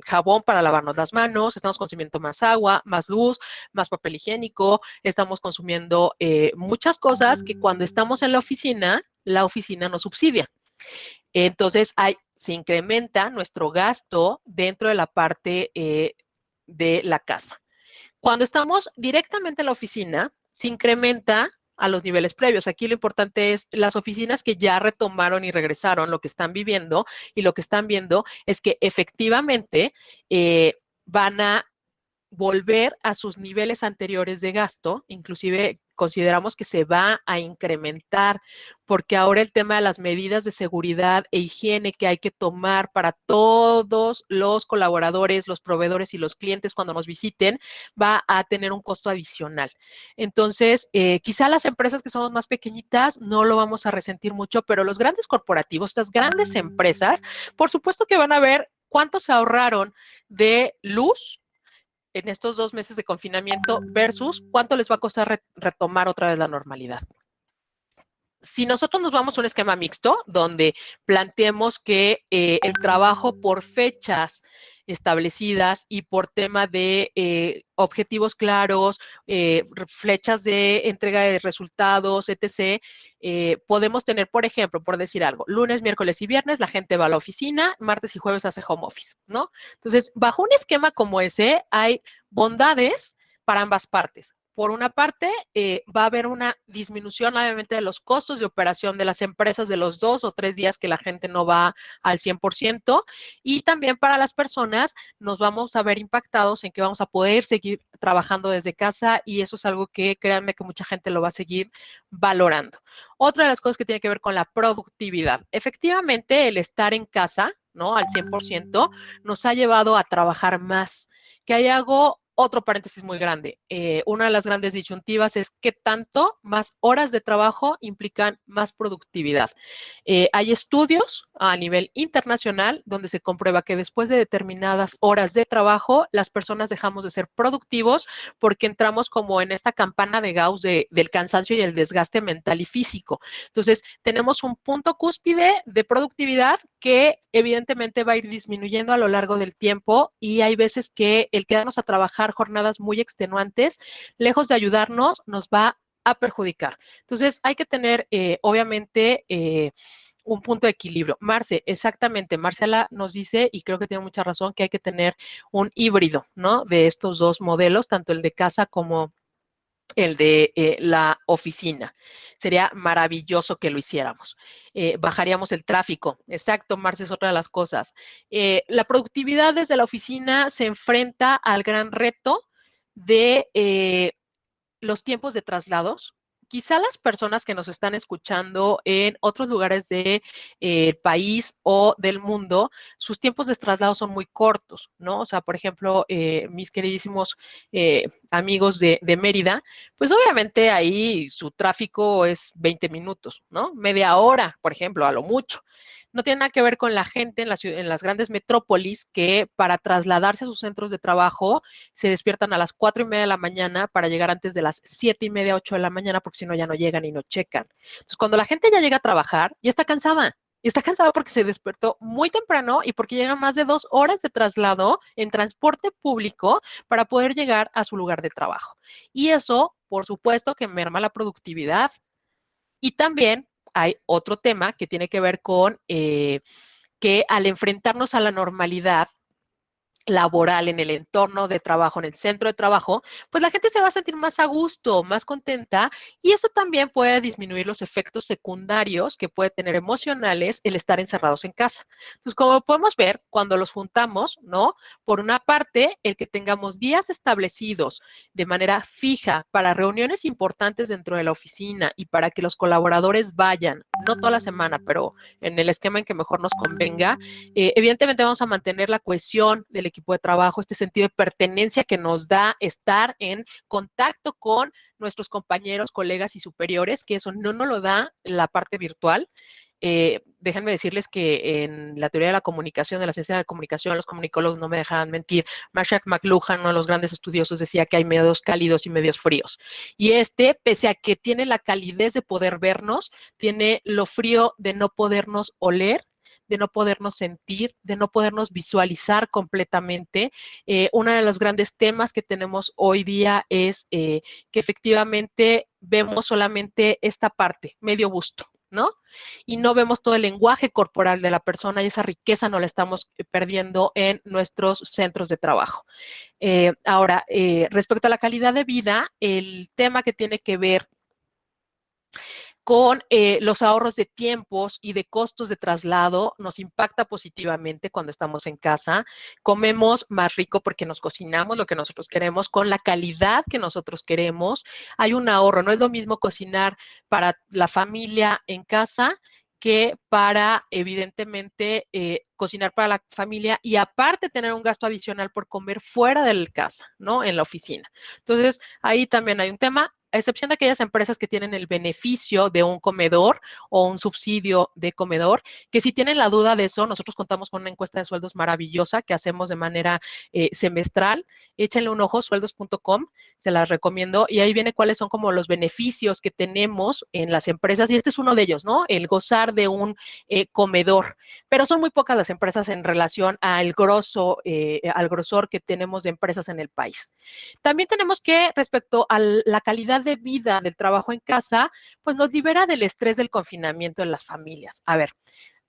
jabón para lavarnos las manos, estamos consumiendo más agua, más luz, más papel higiénico, estamos consumiendo muchas cosas que cuando estamos en la oficina nos subsidia. Entonces, se incrementa nuestro gasto dentro de la parte de la casa. Cuando estamos directamente en la oficina, se incrementa a los niveles previos. Aquí lo importante es las oficinas que ya retomaron y regresaron, lo que están viviendo y lo que están viendo es que efectivamente van a volver a sus niveles anteriores de gasto, inclusive consideramos que se va a incrementar, porque ahora el tema de las medidas de seguridad e higiene que hay que tomar para todos los colaboradores, los proveedores y los clientes cuando nos visiten, va a tener un costo adicional. Entonces, quizá las empresas que somos más pequeñitas no lo vamos a resentir mucho, pero los grandes corporativos, estas grandes empresas, por supuesto que van a ver cuánto se ahorraron de luz en estos 2 meses de confinamiento versus cuánto les va a costar retomar otra vez la normalidad. Si nosotros nos vamos a un esquema mixto, donde planteemos que el trabajo por fechas establecidas y por tema de objetivos claros, flechas de entrega de resultados, etc., podemos tener, por ejemplo, por decir algo, lunes, miércoles y viernes la gente va a la oficina, martes y jueves hace home office, ¿no? Entonces, bajo un esquema como ese, hay bondades para ambas partes. Por una parte, va a haber una disminución obviamente de los costos de operación de las empresas de los 2 o 3 días que la gente no va al 100% y también para las personas nos vamos a ver impactados en que vamos a poder seguir trabajando desde casa y eso es algo que créanme que mucha gente lo va a seguir valorando. Otra de las cosas que tiene que ver con la productividad. Efectivamente, el estar en casa, ¿no? Al 100% nos ha llevado a trabajar más. Que hay algo otro paréntesis muy grande. Una de las grandes disyuntivas es qué tanto más horas de trabajo implican más productividad. Hay estudios a nivel internacional donde se comprueba que después de determinadas horas de trabajo, las personas dejamos de ser productivos porque entramos como en esta campana de Gauss del cansancio y el desgaste mental y físico. Entonces, tenemos un punto cúspide de productividad que evidentemente va a ir disminuyendo a lo largo del tiempo y hay veces que el quedarnos a trabajar jornadas muy extenuantes, lejos de ayudarnos, nos va a perjudicar. Entonces, hay que tener, obviamente, un punto de equilibrio. Marce, exactamente, Marcela nos dice, y creo que tiene mucha razón, que hay que tener un híbrido, ¿no? De estos dos modelos, tanto el de casa como el de la oficina. Sería maravilloso que lo hiciéramos. Bajaríamos el tráfico. Exacto, Marce, es otra de las cosas. La productividad desde la oficina se enfrenta al gran reto de los tiempos de traslados. Quizá las personas que nos están escuchando en otros lugares del país o del mundo, sus tiempos de traslado son muy cortos, ¿no? O sea, por ejemplo, mis queridísimos amigos de Mérida, pues obviamente ahí su tráfico es 20 minutos, ¿no? Media hora, por ejemplo, a lo mucho. No tiene nada que ver con la gente en las grandes metrópolis que para trasladarse a sus centros de trabajo se despiertan a las 4:30 de la mañana para llegar antes de las 7:30, 8 de la mañana, porque si no ya no llegan y no checan. Entonces, cuando la gente ya llega a trabajar, ya está cansada. Y está cansada porque se despertó muy temprano y porque llega más de 2 horas de traslado en transporte público para poder llegar a su lugar de trabajo. Y eso, por supuesto, que merma la productividad. Y también hay otro tema que tiene que ver con que al enfrentarnos a la normalidad laboral en el entorno de trabajo, en el centro de trabajo, pues la gente se va a sentir más a gusto, más contenta, y eso también puede disminuir los efectos secundarios que puede tener emocionales el estar encerrados en casa. Entonces, como podemos ver, cuando los juntamos, ¿no? Por una parte, el que tengamos días establecidos de manera fija para reuniones importantes dentro de la oficina y para que los colaboradores vayan, no toda la semana, pero en el esquema en que mejor nos convenga, evidentemente vamos a mantener la cohesión del equipo de trabajo, este sentido de pertenencia que nos da estar en contacto con nuestros compañeros, colegas y superiores, que eso no nos lo da la parte virtual. Déjenme decirles que en la teoría de la comunicación, de la ciencia de la comunicación, los comunicólogos no me dejarán mentir. Marshall McLuhan, uno de los grandes estudiosos, decía que hay medios cálidos y medios fríos. Y pese a que tiene la calidez de poder vernos, tiene lo frío de no podernos oler, de no podernos sentir, de no podernos visualizar completamente. Uno de los grandes temas que tenemos hoy día es que efectivamente vemos solamente esta parte, medio busto, ¿no? Y no vemos todo el lenguaje corporal de la persona y esa riqueza no la estamos perdiendo en nuestros centros de trabajo. Ahora, respecto a la calidad de vida, el tema que tiene que ver con los ahorros de tiempos y de costos de traslado nos impacta positivamente cuando estamos en casa. Comemos más rico porque nos cocinamos lo que nosotros queremos con la calidad que nosotros queremos. Hay un ahorro, no es lo mismo cocinar para la familia en casa que para, evidentemente, cocinar para la familia y aparte tener un gasto adicional por comer fuera de la casa, ¿no? En la oficina. Entonces, ahí también hay un tema, a excepción de aquellas empresas que tienen el beneficio de un comedor o un subsidio de comedor, que si tienen la duda de eso, nosotros contamos con una encuesta de sueldos maravillosa que hacemos de manera semestral. Échenle un ojo, sueldos.com, se las recomiendo, y ahí viene cuáles son como los beneficios que tenemos en las empresas, y este es uno de ellos, ¿no? El gozar de un comedor, pero son muy pocas las empresas en relación al grosor que tenemos de empresas en el país. También tenemos que, respecto a la calidad de vida del trabajo en casa, pues nos libera del estrés del confinamiento en las familias. A ver,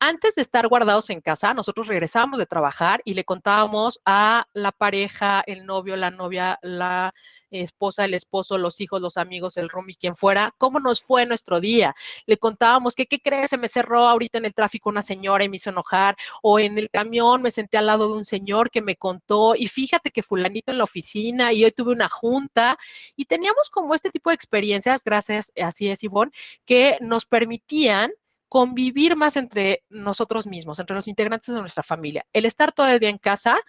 antes de estar guardados en casa, nosotros regresábamos de trabajar y le contábamos a la pareja, el novio, la novia, la esposa, el esposo, los hijos, los amigos, el roomie, quien fuera, cómo nos fue nuestro día. Le contábamos que, ¿qué crees? Se me cerró ahorita en el tráfico una señora y me hizo enojar, o en el camión me senté al lado de un señor que me contó, y fíjate que fulanito en la oficina, y hoy tuve una junta, y teníamos como este tipo de experiencias, gracias, así es, Ivonne, que nos permitían convivir más entre nosotros mismos, entre los integrantes de nuestra familia. El estar todo el día en casa,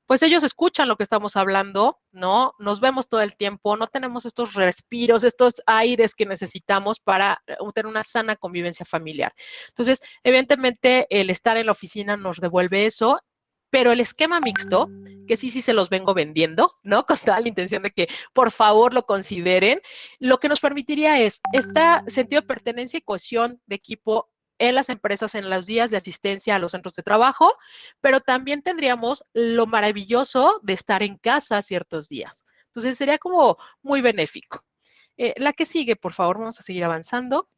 pues ellos escuchan lo que estamos hablando, ¿no? Nos vemos todo el tiempo, no tenemos estos respiros, estos aires que necesitamos para tener una sana convivencia familiar. Entonces, evidentemente, el estar en la oficina nos devuelve eso, pero el esquema mixto, que sí se los vengo vendiendo, ¿no? Con toda la intención de que por favor lo consideren, lo que nos permitiría es este sentido de pertenencia y cohesión de equipo en las empresas, en los días de asistencia a los centros de trabajo, pero también tendríamos lo maravilloso de estar en casa ciertos días. Entonces sería como muy benéfico. La que sigue, por favor, vamos a seguir avanzando.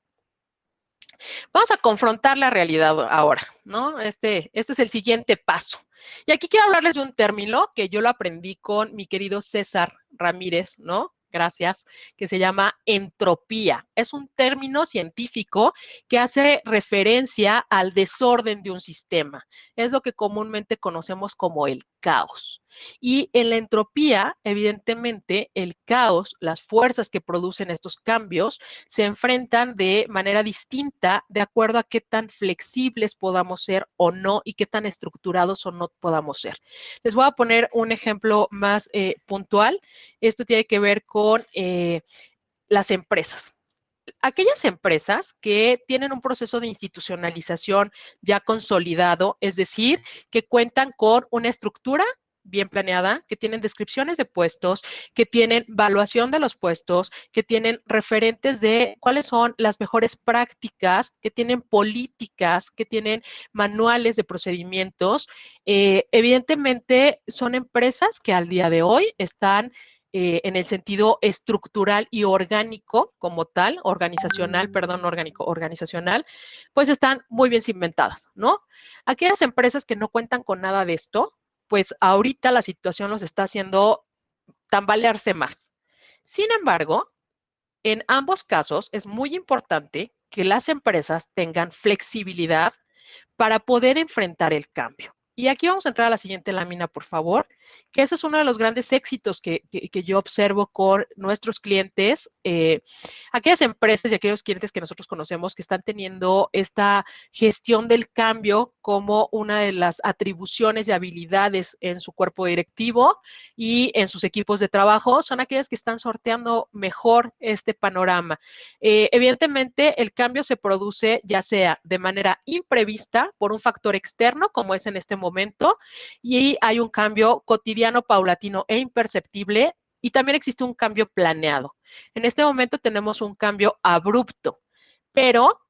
Vamos a confrontar la realidad ahora, ¿no? Este es el siguiente paso. Y aquí quiero hablarles de un término que yo lo aprendí con mi querido César Ramírez, ¿no? gracias, que se llama entropía. Es un término científico que hace referencia al desorden de un sistema. Es lo que comúnmente conocemos como el caos. Y en la entropía, evidentemente, el caos, las fuerzas que producen estos cambios, se enfrentan de manera distinta de acuerdo a qué tan flexibles podamos ser o no y qué tan estructurados o no podamos ser. Les voy a poner un ejemplo más puntual. Esto tiene que ver con las empresas. Aquellas empresas que tienen un proceso de institucionalización ya consolidado, es decir, que cuentan con una estructura bien planeada, que tienen descripciones de puestos, que tienen evaluación de los puestos, que tienen referentes de cuáles son las mejores prácticas, que tienen políticas, que tienen manuales de procedimientos. Evidentemente, son empresas que al día de hoy están en el sentido estructural y orgánico como tal, organizacional, pues están muy bien cimentadas, ¿no? Aquellas empresas que no cuentan con nada de esto, pues ahorita la situación los está haciendo tambalearse más. Sin embargo, en ambos casos es muy importante que las empresas tengan flexibilidad para poder enfrentar el cambio. Y aquí vamos a entrar a la siguiente lámina, por favor, que ese es uno de los grandes éxitos que yo observo con nuestros clientes, aquellas empresas y aquellos clientes que nosotros conocemos que están teniendo esta gestión del cambio como una de las atribuciones y habilidades en su cuerpo directivo y en sus equipos de trabajo, son aquellas que están sorteando mejor este panorama. Evidentemente, el cambio se produce ya sea de manera imprevista por un factor externo, como es en este momento, y hay un cambio cotidiano, paulatino e imperceptible, y también existe un cambio planeado. En este momento tenemos un cambio abrupto, pero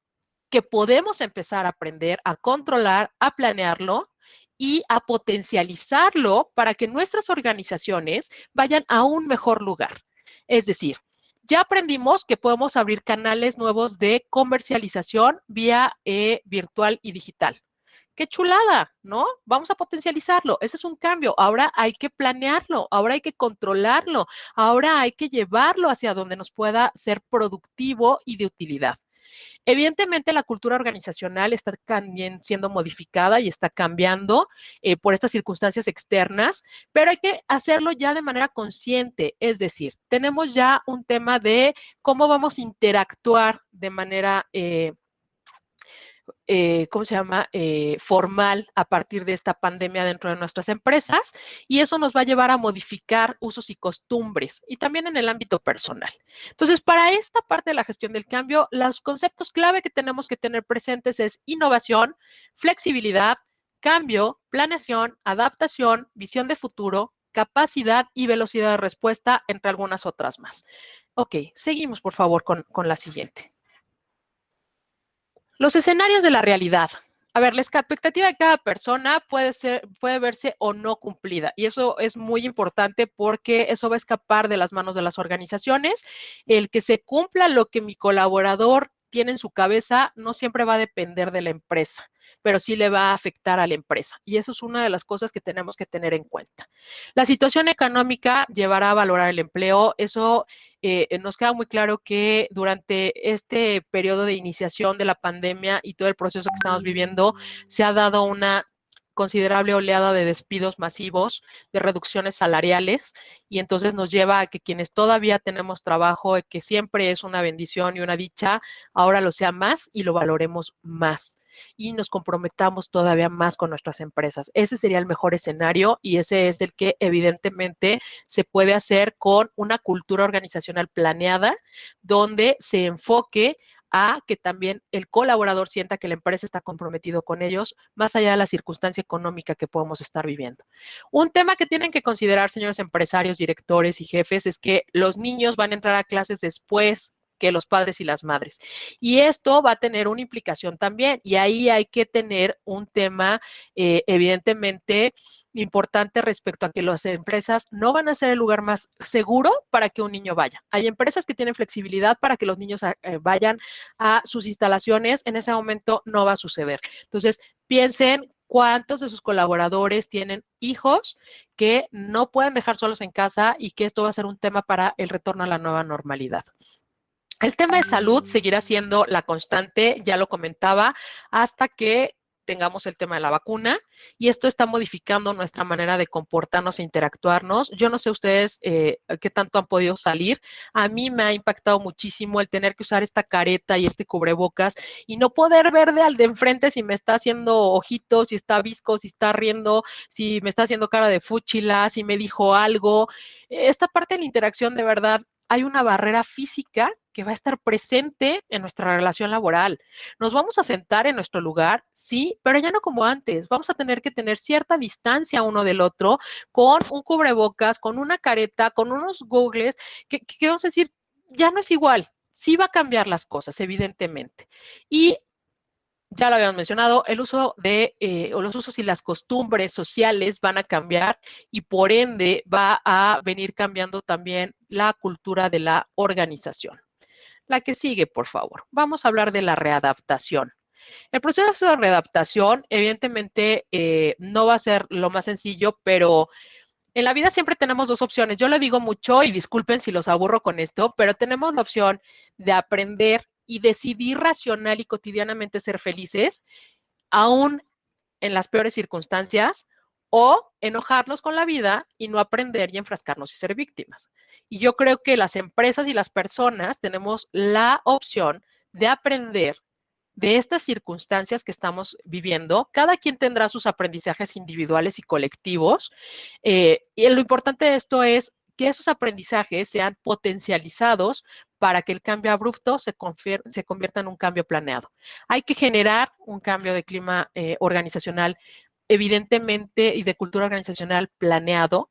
que podemos empezar a aprender a controlar, a planearlo y a potencializarlo para que nuestras organizaciones vayan a un mejor lugar. Es decir, ya aprendimos que podemos abrir canales nuevos de comercialización vía virtual y digital. ¡Qué chulada! ¿No? Vamos a potencializarlo. Ese es un cambio. Ahora hay que planearlo, ahora hay que controlarlo, ahora hay que llevarlo hacia donde nos pueda ser productivo y de utilidad. Evidentemente, la cultura organizacional está también siendo modificada y está cambiando por estas circunstancias externas, pero hay que hacerlo ya de manera consciente. Es decir, tenemos ya un tema de cómo vamos a interactuar de manera ¿cómo se llama? Formal a partir de esta pandemia dentro de nuestras empresas, y eso nos va a llevar a modificar usos y costumbres y también en el ámbito personal. Entonces, para esta parte de la gestión del cambio, los conceptos clave que tenemos que tener presentes es innovación, flexibilidad, cambio, planeación, adaptación, visión de futuro, capacidad y velocidad de respuesta, entre algunas otras más. Ok, seguimos por favor con la siguiente. Los escenarios de la realidad. A ver, la expectativa de cada persona puede verse o no cumplida, y eso es muy importante porque eso va a escapar de las manos de las organizaciones. El que se cumpla lo que mi colaborador tiene en su cabeza no siempre va a depender de la empresa, pero sí le va a afectar a la empresa, y eso es una de las cosas que tenemos que tener en cuenta. La situación económica llevará a valorar el empleo. Eso nos queda muy claro que durante este periodo de iniciación de la pandemia y todo el proceso que estamos viviendo, se ha dado una considerable oleada de despidos masivos, de reducciones salariales, y entonces nos lleva a que quienes todavía tenemos trabajo, que siempre es una bendición y una dicha, ahora lo sea más y lo valoremos más y nos comprometamos todavía más con nuestras empresas. Ese sería el mejor escenario, y ese es el que evidentemente se puede hacer con una cultura organizacional planeada donde se enfoque a que también el colaborador sienta que la empresa está comprometido con ellos, más allá de la circunstancia económica que podemos estar viviendo. Un tema que tienen que considerar, señores empresarios, directores y jefes, es que los niños van a entrar a clases después que los padres y las madres. Y esto va a tener una implicación también, y ahí hay que tener un tema evidentemente importante respecto a que las empresas no van a ser el lugar más seguro para que un niño vaya. Hay empresas que tienen flexibilidad para que los niños vayan a sus instalaciones, en ese momento no va a suceder. Entonces, piensen cuántos de sus colaboradores tienen hijos que no pueden dejar solos en casa y que esto va a ser un tema para el retorno a la nueva normalidad. El tema de salud seguirá siendo la constante, ya lo comentaba, hasta que tengamos el tema de la vacuna, y esto está modificando nuestra manera de comportarnos e interactuarnos. Yo no sé ustedes qué tanto han podido salir. A mí me ha impactado muchísimo el tener que usar esta careta y este cubrebocas y no poder ver al de enfrente si me está haciendo ojitos, si está visco, si está riendo, si me está haciendo cara de fúchila, si me dijo algo. Esta parte de la interacción, de verdad, hay una barrera física que va a estar presente en nuestra relación laboral. Nos vamos a sentar en nuestro lugar, sí, pero ya no como antes. Vamos a tener que tener cierta distancia uno del otro, con un cubrebocas, con una careta, con unos googles, que vamos a decir, ya no es igual. Sí va a cambiar las cosas, evidentemente. Y ya lo habíamos mencionado, el uso o los usos y las costumbres sociales van a cambiar y por ende va a venir cambiando también la cultura de la organización. La que sigue, por favor. Vamos a hablar de la readaptación. El proceso de readaptación, evidentemente, no va a ser lo más sencillo, pero en la vida siempre tenemos dos opciones. Yo lo digo mucho y disculpen si los aburro con esto, pero tenemos la opción de aprender y decidir racional y cotidianamente ser felices, aún en las peores circunstancias, o enojarnos con la vida y no aprender y enfrascarnos y ser víctimas. Y yo creo que las empresas y las personas tenemos la opción de aprender de estas circunstancias que estamos viviendo. Cada quien tendrá sus aprendizajes individuales y colectivos. Y lo importante de esto es que esos aprendizajes sean potencializados para que el cambio abrupto se convierta en un cambio planeado. Hay que generar un cambio de clima organizacional, evidentemente, y de cultura organizacional planeado,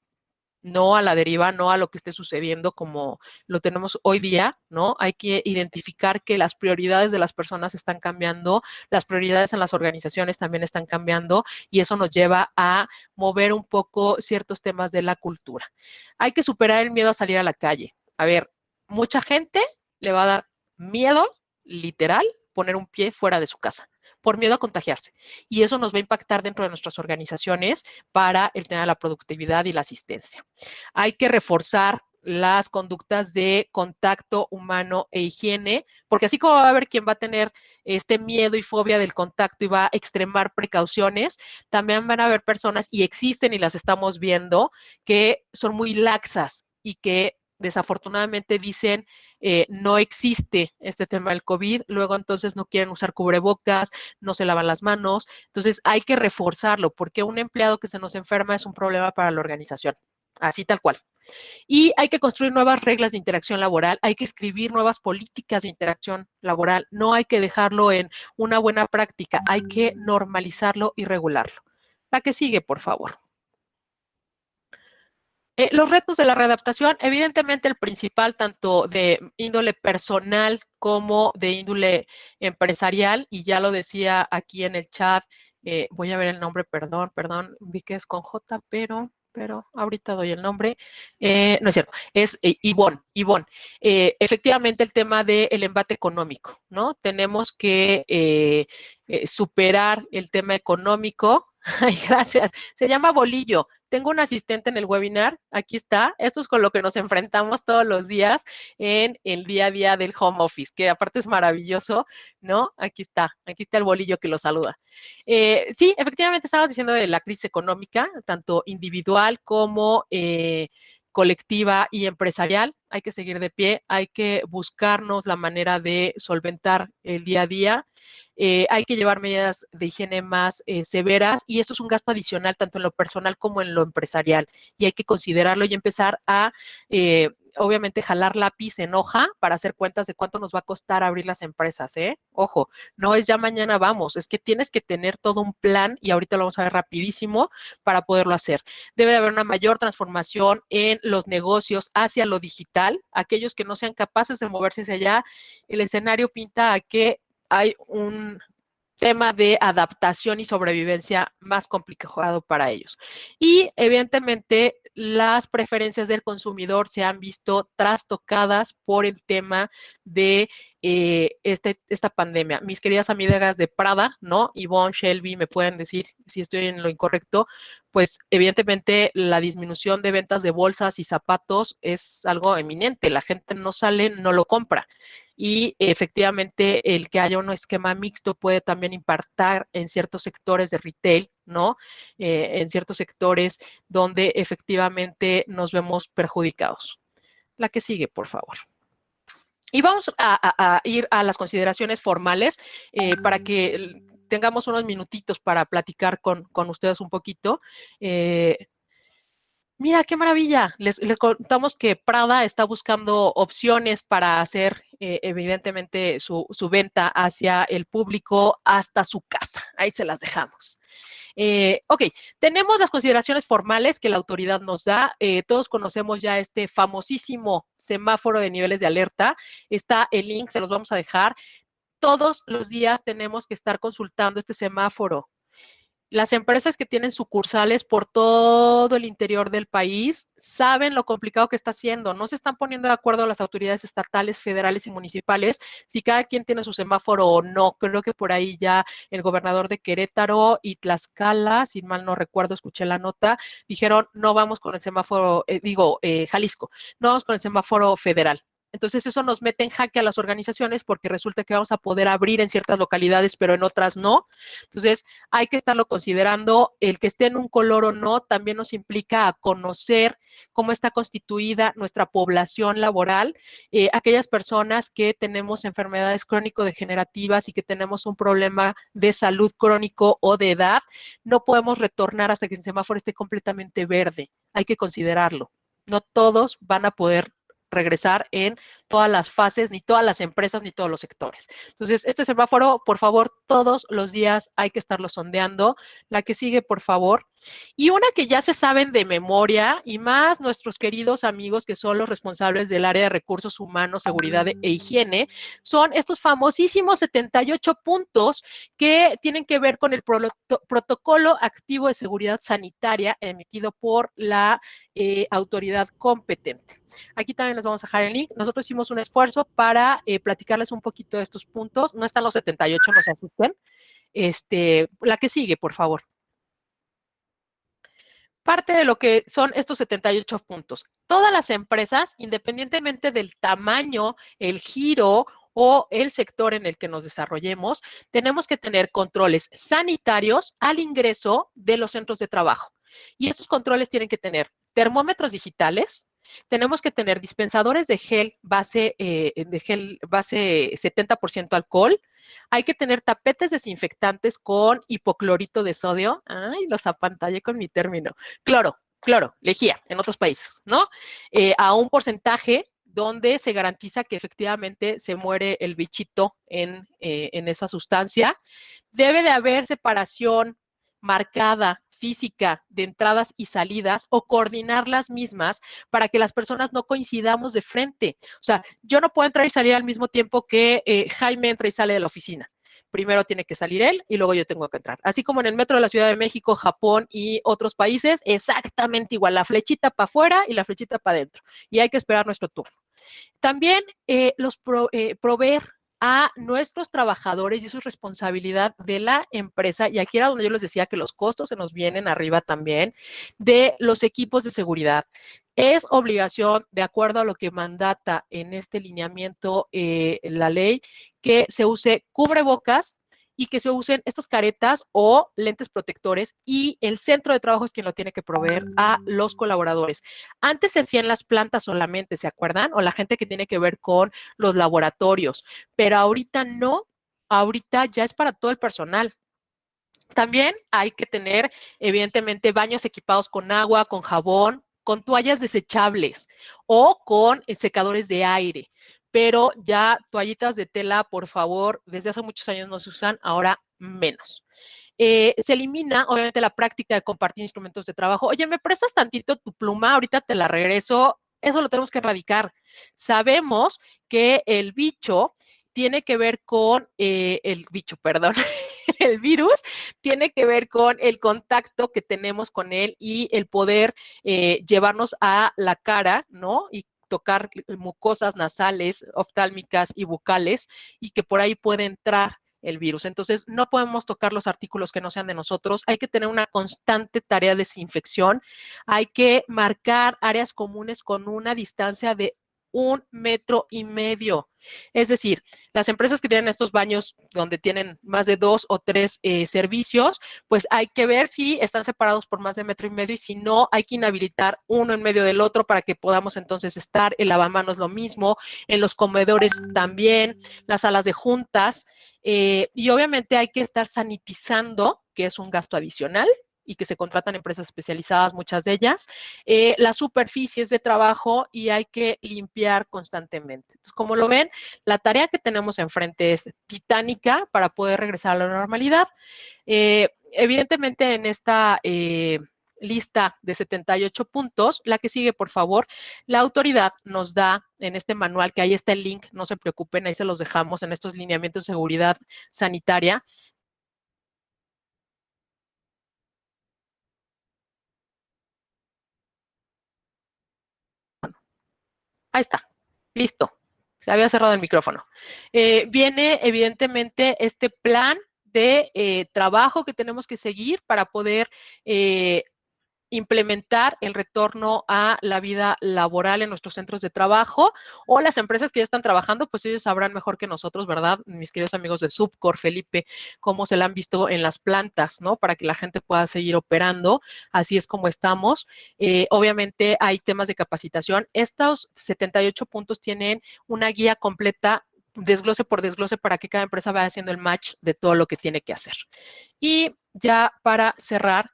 no a la deriva, no a lo que esté sucediendo como lo tenemos hoy día, ¿no? Hay que identificar que las prioridades de las personas están cambiando, las prioridades en las organizaciones también están cambiando y eso nos lleva a mover un poco ciertos temas de la cultura. Hay que superar el miedo a salir a la calle. A ver, mucha gente le va a dar miedo, literal, poner un pie fuera de su casa por miedo a contagiarse. Y eso nos va a impactar dentro de nuestras organizaciones para el tema de la productividad y la asistencia. Hay que reforzar las conductas de contacto humano e higiene, porque así como va a haber quien va a tener este miedo y fobia del contacto y va a extremar precauciones, también van a haber personas, y existen y las estamos viendo, que son muy laxas y que desafortunadamente dicen no existe este tema del COVID, luego entonces no quieren usar cubrebocas, no se lavan las manos, entonces hay que reforzarlo porque un empleado que se nos enferma es un problema para la organización, así tal cual. Y hay que construir nuevas reglas de interacción laboral, hay que escribir nuevas políticas de interacción laboral, no hay que dejarlo en una buena práctica, hay que normalizarlo y regularlo. La que sigue, por favor. Los retos de la readaptación, evidentemente el principal, tanto de índole personal como de índole empresarial, y ya lo decía aquí en el chat, voy a ver el nombre, perdón, vi que es con J, pero ahorita doy el nombre, no es cierto, es Ivonne. Efectivamente el tema del embate económico, ¿no? Tenemos que superar el tema económico. Ay, gracias. Se llama Bolillo. Tengo un asistente en el webinar, aquí está, esto es con lo que nos enfrentamos todos los días en el día a día del home office, que aparte es maravilloso, ¿no? Aquí está el bolillo que lo saluda. Sí, efectivamente estabas diciendo de la crisis económica, tanto individual como colectiva y empresarial. Hay que seguir de pie, hay que buscarnos la manera de solventar el día a día. Hay que llevar medidas de higiene más severas y esto es un gasto adicional tanto en lo personal como en lo empresarial y hay que considerarlo y empezar a obviamente jalar lápiz en hoja para hacer cuentas de cuánto nos va a costar abrir las empresas, ¿eh? Ojo, no es ya mañana vamos, es que tienes que tener todo un plan y ahorita lo vamos a ver rapidísimo para poderlo hacer. Debe de haber una mayor transformación en los negocios hacia lo digital. Aquellos que no sean capaces de moverse hacia allá, el escenario pinta a que hay un tema de adaptación y sobrevivencia más complicado para ellos. Y evidentemente las preferencias del consumidor se han visto trastocadas por el tema de esta pandemia. Mis queridas amigas de Prada, ¿no? Yvonne, Shelby, me pueden decir si estoy en lo incorrecto, pues evidentemente la disminución de ventas de bolsas y zapatos es algo eminente. La gente no sale, no lo compra. Y efectivamente el que haya un esquema mixto puede también impactar en ciertos sectores de retail, ¿no? En ciertos sectores donde efectivamente nos vemos perjudicados. La que sigue, por favor. Y vamos a ir a las consideraciones formales para que tengamos unos minutitos para platicar con ustedes un poquito. Mira, qué maravilla. Les contamos que Prada está buscando opciones para hacer, evidentemente, su venta hacia el público hasta su casa. Ahí se las dejamos. Ok, tenemos las consideraciones formales que la autoridad nos da. Todos conocemos ya este famosísimo semáforo de niveles de alerta. Está el link, se los vamos a dejar. Todos los días tenemos que estar consultando este semáforo. Las empresas que tienen sucursales por todo el interior del país saben lo complicado que está haciendo. No se están poniendo de acuerdo las autoridades estatales, federales y municipales si cada quien tiene su semáforo o no. Creo que por ahí ya el gobernador de Querétaro y Tlaxcala, si mal no recuerdo, escuché la nota, dijeron no vamos con el semáforo, Jalisco, no vamos con el semáforo federal. Entonces eso nos mete en jaque a las organizaciones porque resulta que vamos a poder abrir en ciertas localidades, pero en otras no. Entonces hay que estarlo considerando. El que esté en un color o no también nos implica a conocer cómo está constituida nuestra población laboral, aquellas personas que tenemos enfermedades crónico-degenerativas y que tenemos un problema de salud crónico o de edad, no podemos retornar hasta que el semáforo esté completamente verde. Hay que considerarlo. No todos van a poder regresar en todas las fases, ni todas las empresas, ni todos los sectores. Entonces, este semáforo, por favor, todos los días hay que estarlo sondeando. La que sigue, por favor. Y una que ya se saben de memoria, y más nuestros queridos amigos que son los responsables del área de recursos humanos, seguridad e higiene, son estos famosísimos 78 puntos que tienen que ver con el protocolo activo de seguridad sanitaria emitido por la autoridad competente. Aquí también les vamos a dejar el link. Nosotros hicimos un esfuerzo para platicarles un poquito de estos puntos. No están los 78, no se asusten. La que sigue, por favor. Parte de lo que son estos 78 puntos. Todas las empresas, independientemente del tamaño, el giro o el sector en el que nos desarrollemos, tenemos que tener controles sanitarios al ingreso de los centros de trabajo. Y estos controles tienen que tener termómetros digitales, tenemos que tener dispensadores de gel base 70% alcohol. Hay que tener tapetes desinfectantes con hipoclorito de sodio. Ay, los apantallé con mi término. Cloro, lejía en otros países, ¿no? A un porcentaje donde se garantiza que efectivamente se muere el bichito en esa sustancia. Debe de haber separación marcada, física, de entradas y salidas o coordinar las mismas para que las personas no coincidamos de frente. O sea, yo no puedo entrar y salir al mismo tiempo que Jaime entra y sale de la oficina. Primero tiene que salir él y luego yo tengo que entrar. Así como en el metro de la Ciudad de México, Japón y otros países, exactamente igual, la flechita para afuera y la flechita para adentro. Y hay que esperar nuestro turno. También proveer a nuestros trabajadores, y eso es responsabilidad de la empresa, y aquí era donde yo les decía que los costos se nos vienen arriba también, de los equipos de seguridad. Es obligación, de acuerdo a lo que mandata en este lineamiento la ley, que se use cubrebocas y que se usen estas caretas o lentes protectores, y el centro de trabajo es quien lo tiene que proveer a los colaboradores. Antes se hacía en las plantas solamente, ¿se acuerdan? O la gente que tiene que ver con los laboratorios, pero ahorita no, ahorita ya es para todo el personal. También hay que tener, evidentemente, baños equipados con agua, con jabón, con toallas desechables o con secadores de aire. Pero ya toallitas de tela, por favor, desde hace muchos años no se usan, ahora menos. Se elimina, obviamente, la práctica de compartir instrumentos de trabajo. Oye, ¿me prestas tantito tu pluma? Ahorita te la regreso. Eso lo tenemos que erradicar. Sabemos que el bicho tiene que ver con, el virus tiene que ver con el contacto que tenemos con él y el poder llevarnos a la cara, ¿no? Y tocar mucosas nasales, oftálmicas y bucales, y que por ahí puede entrar el virus. Entonces, no podemos tocar los artículos que no sean de nosotros. Hay que tener una constante tarea de desinfección. Hay que marcar áreas comunes con una distancia de 1,5 metros. Es decir, las empresas que tienen estos baños donde tienen más de 2 o 3 servicios, pues hay que ver si están separados por más de 1,5 metros y si no, hay que inhabilitar uno en medio del otro para que podamos entonces estar. El lavamanos lo mismo, en los comedores también, las salas de juntas. Y obviamente hay que estar sanitizando, que es un gasto adicional y que se contratan empresas especializadas, muchas de ellas, las superficies de trabajo y hay que limpiar constantemente. Entonces, como lo ven, la tarea que tenemos enfrente es titánica para poder regresar a la normalidad. Evidentemente, en esta lista de 78 puntos, la que sigue, por favor, la autoridad nos da en este manual, que ahí está el link, no se preocupen, ahí se los dejamos en estos lineamientos de seguridad sanitaria. Ahí está, listo. Se había cerrado el micrófono. Viene evidentemente este plan de trabajo que tenemos que seguir para poder implementar el retorno a la vida laboral en nuestros centros de trabajo, o las empresas que ya están trabajando, pues ellos sabrán mejor que nosotros, ¿verdad? Mis queridos amigos de Subcor, Felipe, cómo se la han visto en las plantas, ¿no? Para que la gente pueda seguir operando. Así es como estamos. Obviamente hay temas de capacitación. Estos 78 puntos tienen una guía completa, desglose por desglose, para que cada empresa vaya haciendo el match de todo lo que tiene que hacer. Y ya para cerrar,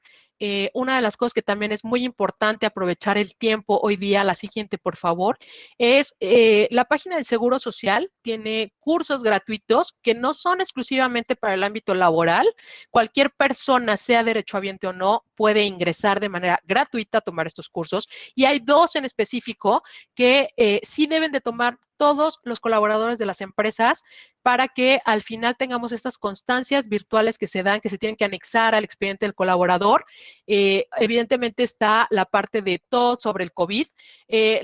una de las cosas que también es muy importante aprovechar el tiempo hoy día, la siguiente, por favor, es la página del Seguro Social tiene cursos gratuitos que no son exclusivamente para el ámbito laboral. Cualquier persona, sea derechohabiente o no, puede ingresar de manera gratuita a tomar estos cursos. Y hay 2 en específico que sí deben de tomar todos los colaboradores de las empresas para que al final tengamos estas constancias virtuales que se dan, que se tienen que anexar al expediente del colaborador. Evidentemente está la parte de todo sobre el COVID.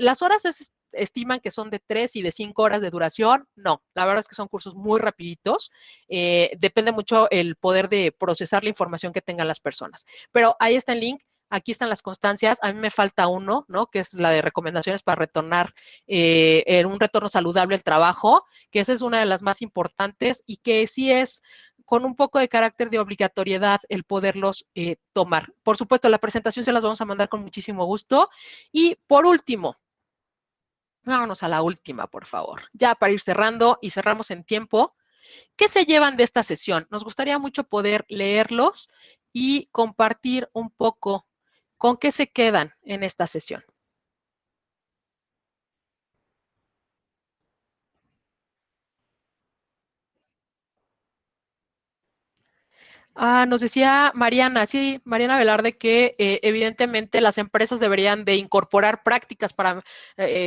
Las horas estiman que son de 3 y de 5 horas de duración. No, la verdad es que son cursos muy rapiditos. Depende mucho el poder de procesar la información que tengan las personas. Pero ahí está el link. Aquí están las constancias. A mí me falta uno, ¿no? Que es la de recomendaciones para retornar en un retorno saludable al trabajo, que esa es una de las más importantes y que sí es con un poco de carácter de obligatoriedad el poderlos tomar. Por supuesto, la presentación se las vamos a mandar con muchísimo gusto. Y por último, vámonos a la última, por favor, ya para ir cerrando y cerramos en tiempo. ¿Qué se llevan de esta sesión? Nos gustaría mucho poder leerlos y compartir un poco con qué se quedan en esta sesión. Nos decía Mariana, sí, Mariana Velarde, que evidentemente las empresas deberían de incorporar prácticas para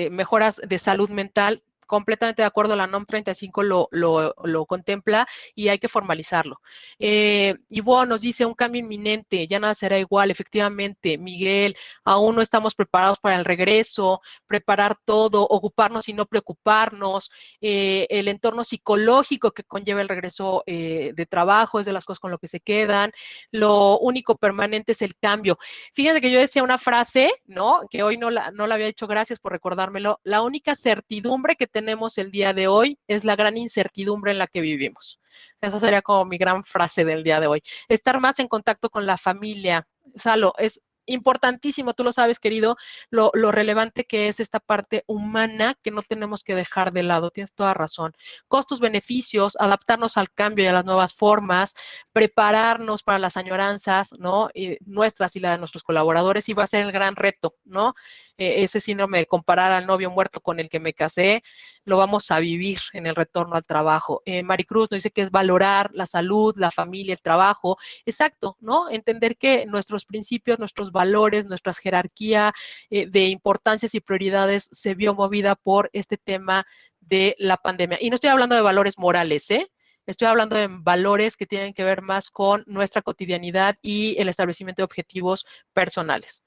mejoras de salud mental. Completamente de acuerdo, la NOM 35 lo contempla y hay que formalizarlo. Ivonne nos dice un cambio inminente, ya nada será igual, efectivamente. Miguel, aún no estamos preparados para el regreso, preparar todo, ocuparnos y no preocuparnos. El entorno psicológico que conlleva el regreso de trabajo es de las cosas con lo que se quedan. Lo único permanente es el cambio. Fíjense que yo decía una frase, ¿no? Que hoy no la había dicho, gracias por recordármelo. La única certidumbre que tenemos el día de hoy es la gran incertidumbre en la que vivimos. Esa sería como mi gran frase del día de hoy. Estar más en contacto con la familia. Salo, es importantísimo, tú lo sabes, querido, lo relevante que es esta parte humana que no tenemos que dejar de lado. Tienes toda razón. Costos, beneficios, adaptarnos al cambio y a las nuevas formas, prepararnos para las añoranzas, ¿no? Nuestras y la de nuestros colaboradores, y va a ser el gran reto, ¿no? Ese síndrome de comparar al novio muerto con el que me casé, lo vamos a vivir en el retorno al trabajo. Maricruz nos dice que es valorar la salud, la familia, el trabajo. Exacto, ¿no? Entender que nuestros principios, nuestros valores, nuestra jerarquía de importancias y prioridades se vio movida por este tema de la pandemia. Y no estoy hablando de valores morales, ¿eh? Estoy hablando de valores que tienen que ver más con nuestra cotidianidad y el establecimiento de objetivos personales.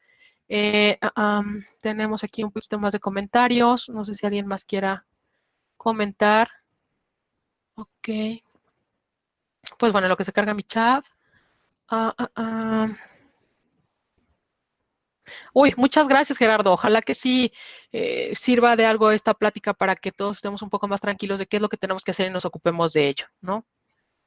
Tenemos aquí un poquito más de comentarios. No sé si alguien más quiera comentar. Ok. Pues bueno, lo que se carga mi chat. Uy, muchas gracias, Gerardo. Ojalá que sí sirva de algo esta plática para que todos estemos un poco más tranquilos de qué es lo que tenemos que hacer y nos ocupemos de ello, ¿no?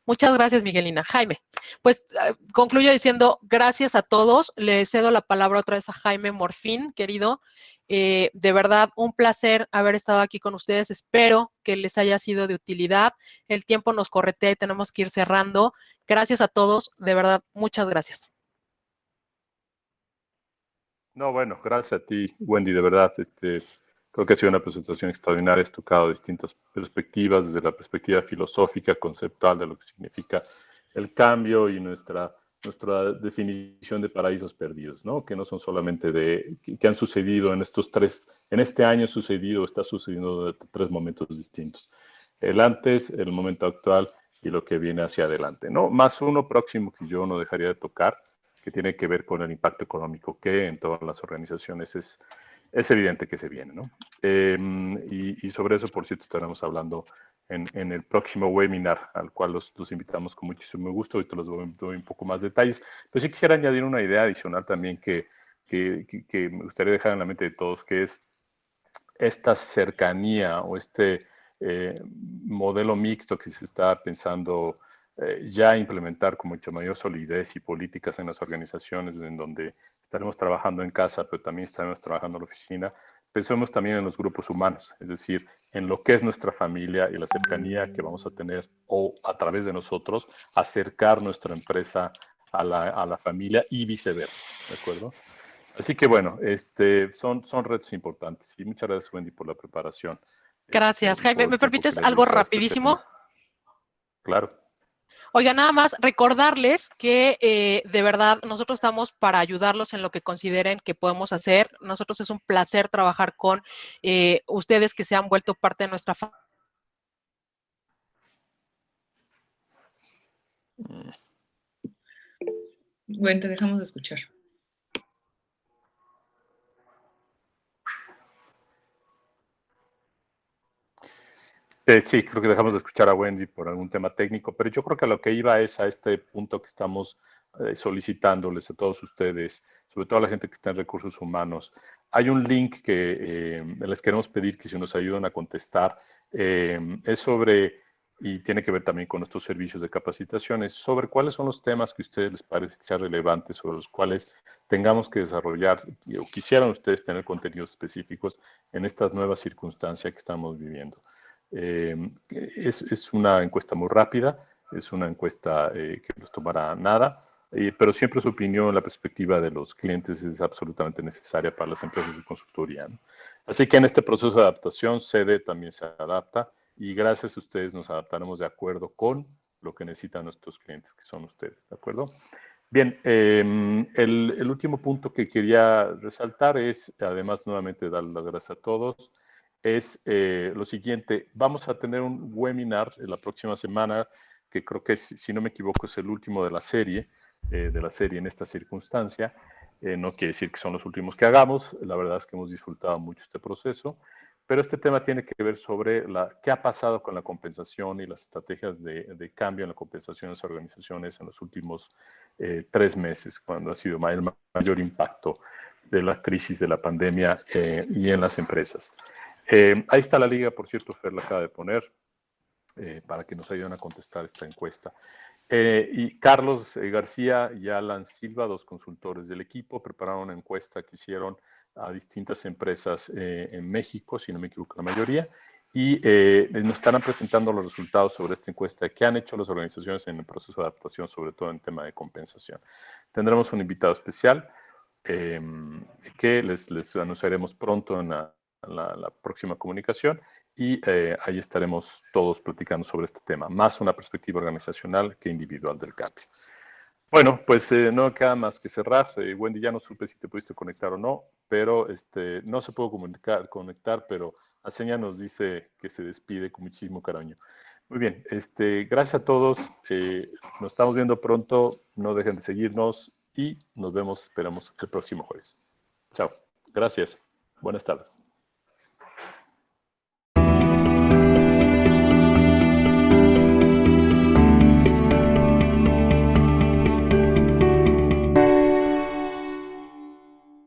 Muchas gracias, Miguelina. Jaime, pues concluyo diciendo gracias a todos. Le cedo la palabra otra vez a Jaime Morfín, querido. De verdad, un placer haber estado aquí con ustedes. Espero que les haya sido de utilidad. El tiempo nos corretea y tenemos que ir cerrando. Gracias a todos. De verdad, muchas gracias. No, bueno, gracias a ti, Wendy, de verdad. Creo que ha sido una presentación extraordinaria. Has tocado distintas perspectivas, desde la perspectiva filosófica, conceptual de lo que significa el cambio y nuestra definición de paraísos perdidos, ¿no? Que no son solamente que han sucedido en este año sucedido, está sucediendo de tres momentos distintos. El antes, el momento actual y lo que viene hacia adelante, ¿no? Más uno próximo que yo no dejaría de tocar, que tiene que ver con el impacto económico que en todas las organizaciones es evidente que se viene, ¿no? Y sobre eso, por cierto, estaremos hablando en el próximo webinar, al cual los invitamos con muchísimo gusto. Ahorita los doy un poco más detalles. Pero sí quisiera añadir una idea adicional también que me gustaría dejar en la mente de todos, que es esta cercanía o modelo mixto que se está pensando ya implementar con mucha mayor solidez y políticas en las organizaciones en donde estaremos trabajando en casa, pero también estaremos trabajando en la oficina. Pensemos también en los grupos humanos, es decir, en lo que es nuestra familia y la cercanía que vamos a tener o a través de nosotros acercar nuestra empresa a la familia y viceversa, ¿de acuerdo? Así que bueno, son retos importantes y muchas gracias, Wendy, por la preparación Gracias, y Jaime. por el ¿Me tiempo que permites le has algo dedicado a este rapidísimo? tema. Claro. Oiga, nada más recordarles que de verdad nosotros estamos para ayudarlos en lo que consideren que podemos hacer. Nosotros es un placer trabajar con ustedes que se han vuelto parte de nuestra familia. Bueno, te dejamos de escuchar. Sí, creo que dejamos de escuchar a Wendy por algún tema técnico, pero yo creo que lo que iba es a este punto que estamos solicitándoles a todos ustedes, sobre todo a la gente que está en recursos humanos. Hay un link que les queremos pedir que si nos ayudan a contestar, es sobre, y tiene que ver también con nuestros servicios de capacitaciones, sobre cuáles son los temas que a ustedes les parece que sean relevantes, sobre los cuales tengamos que desarrollar o quisieran ustedes tener contenidos específicos en estas nuevas circunstancias que estamos viviendo. Es una encuesta muy rápida, es una encuesta que nos tomará nada, pero siempre su opinión, la perspectiva de los clientes es absolutamente necesaria para las empresas de consultoría, ¿no? Así que en este proceso de adaptación, SEDE también se adapta y gracias a ustedes nos adaptaremos de acuerdo con lo que necesitan nuestros clientes, que son ustedes, ¿de acuerdo? Bien, el último punto que quería resaltar es, además nuevamente dar las gracias a todos, es lo siguiente. Vamos a tener un webinar la próxima semana, que creo que, si no me equivoco, es el último de la serie en esta circunstancia. No quiere decir que son los últimos que hagamos, la verdad es que hemos disfrutado mucho este proceso, pero este tema tiene que ver sobre qué ha pasado con la compensación y las estrategias de cambio en la compensación de las organizaciones en los últimos 3 meses, cuando ha sido el mayor impacto de la crisis de la pandemia y en las empresas. Ahí está la liga, por cierto, Fer la acaba de poner para que nos ayuden a contestar esta encuesta. Y Carlos García y Alan Silva, dos consultores del equipo, prepararon una encuesta que hicieron a distintas empresas en México, si no me equivoco, la mayoría, y nos estarán presentando los resultados sobre esta encuesta que han hecho las organizaciones en el proceso de adaptación, sobre todo en tema de compensación. Tendremos un invitado especial que les anunciaremos pronto en la próxima comunicación y ahí estaremos todos platicando sobre este tema, más una perspectiva organizacional que individual del cambio. Bueno, pues no queda más que cerrar. Wendy, ya no supe si te pudiste conectar o no, pero no se pudo conectar, pero Aseña nos dice que se despide con muchísimo cariño. Muy bien, gracias a todos. Nos estamos viendo pronto. No dejen de seguirnos y nos vemos, esperamos, el próximo jueves. Chao. Gracias. Buenas tardes.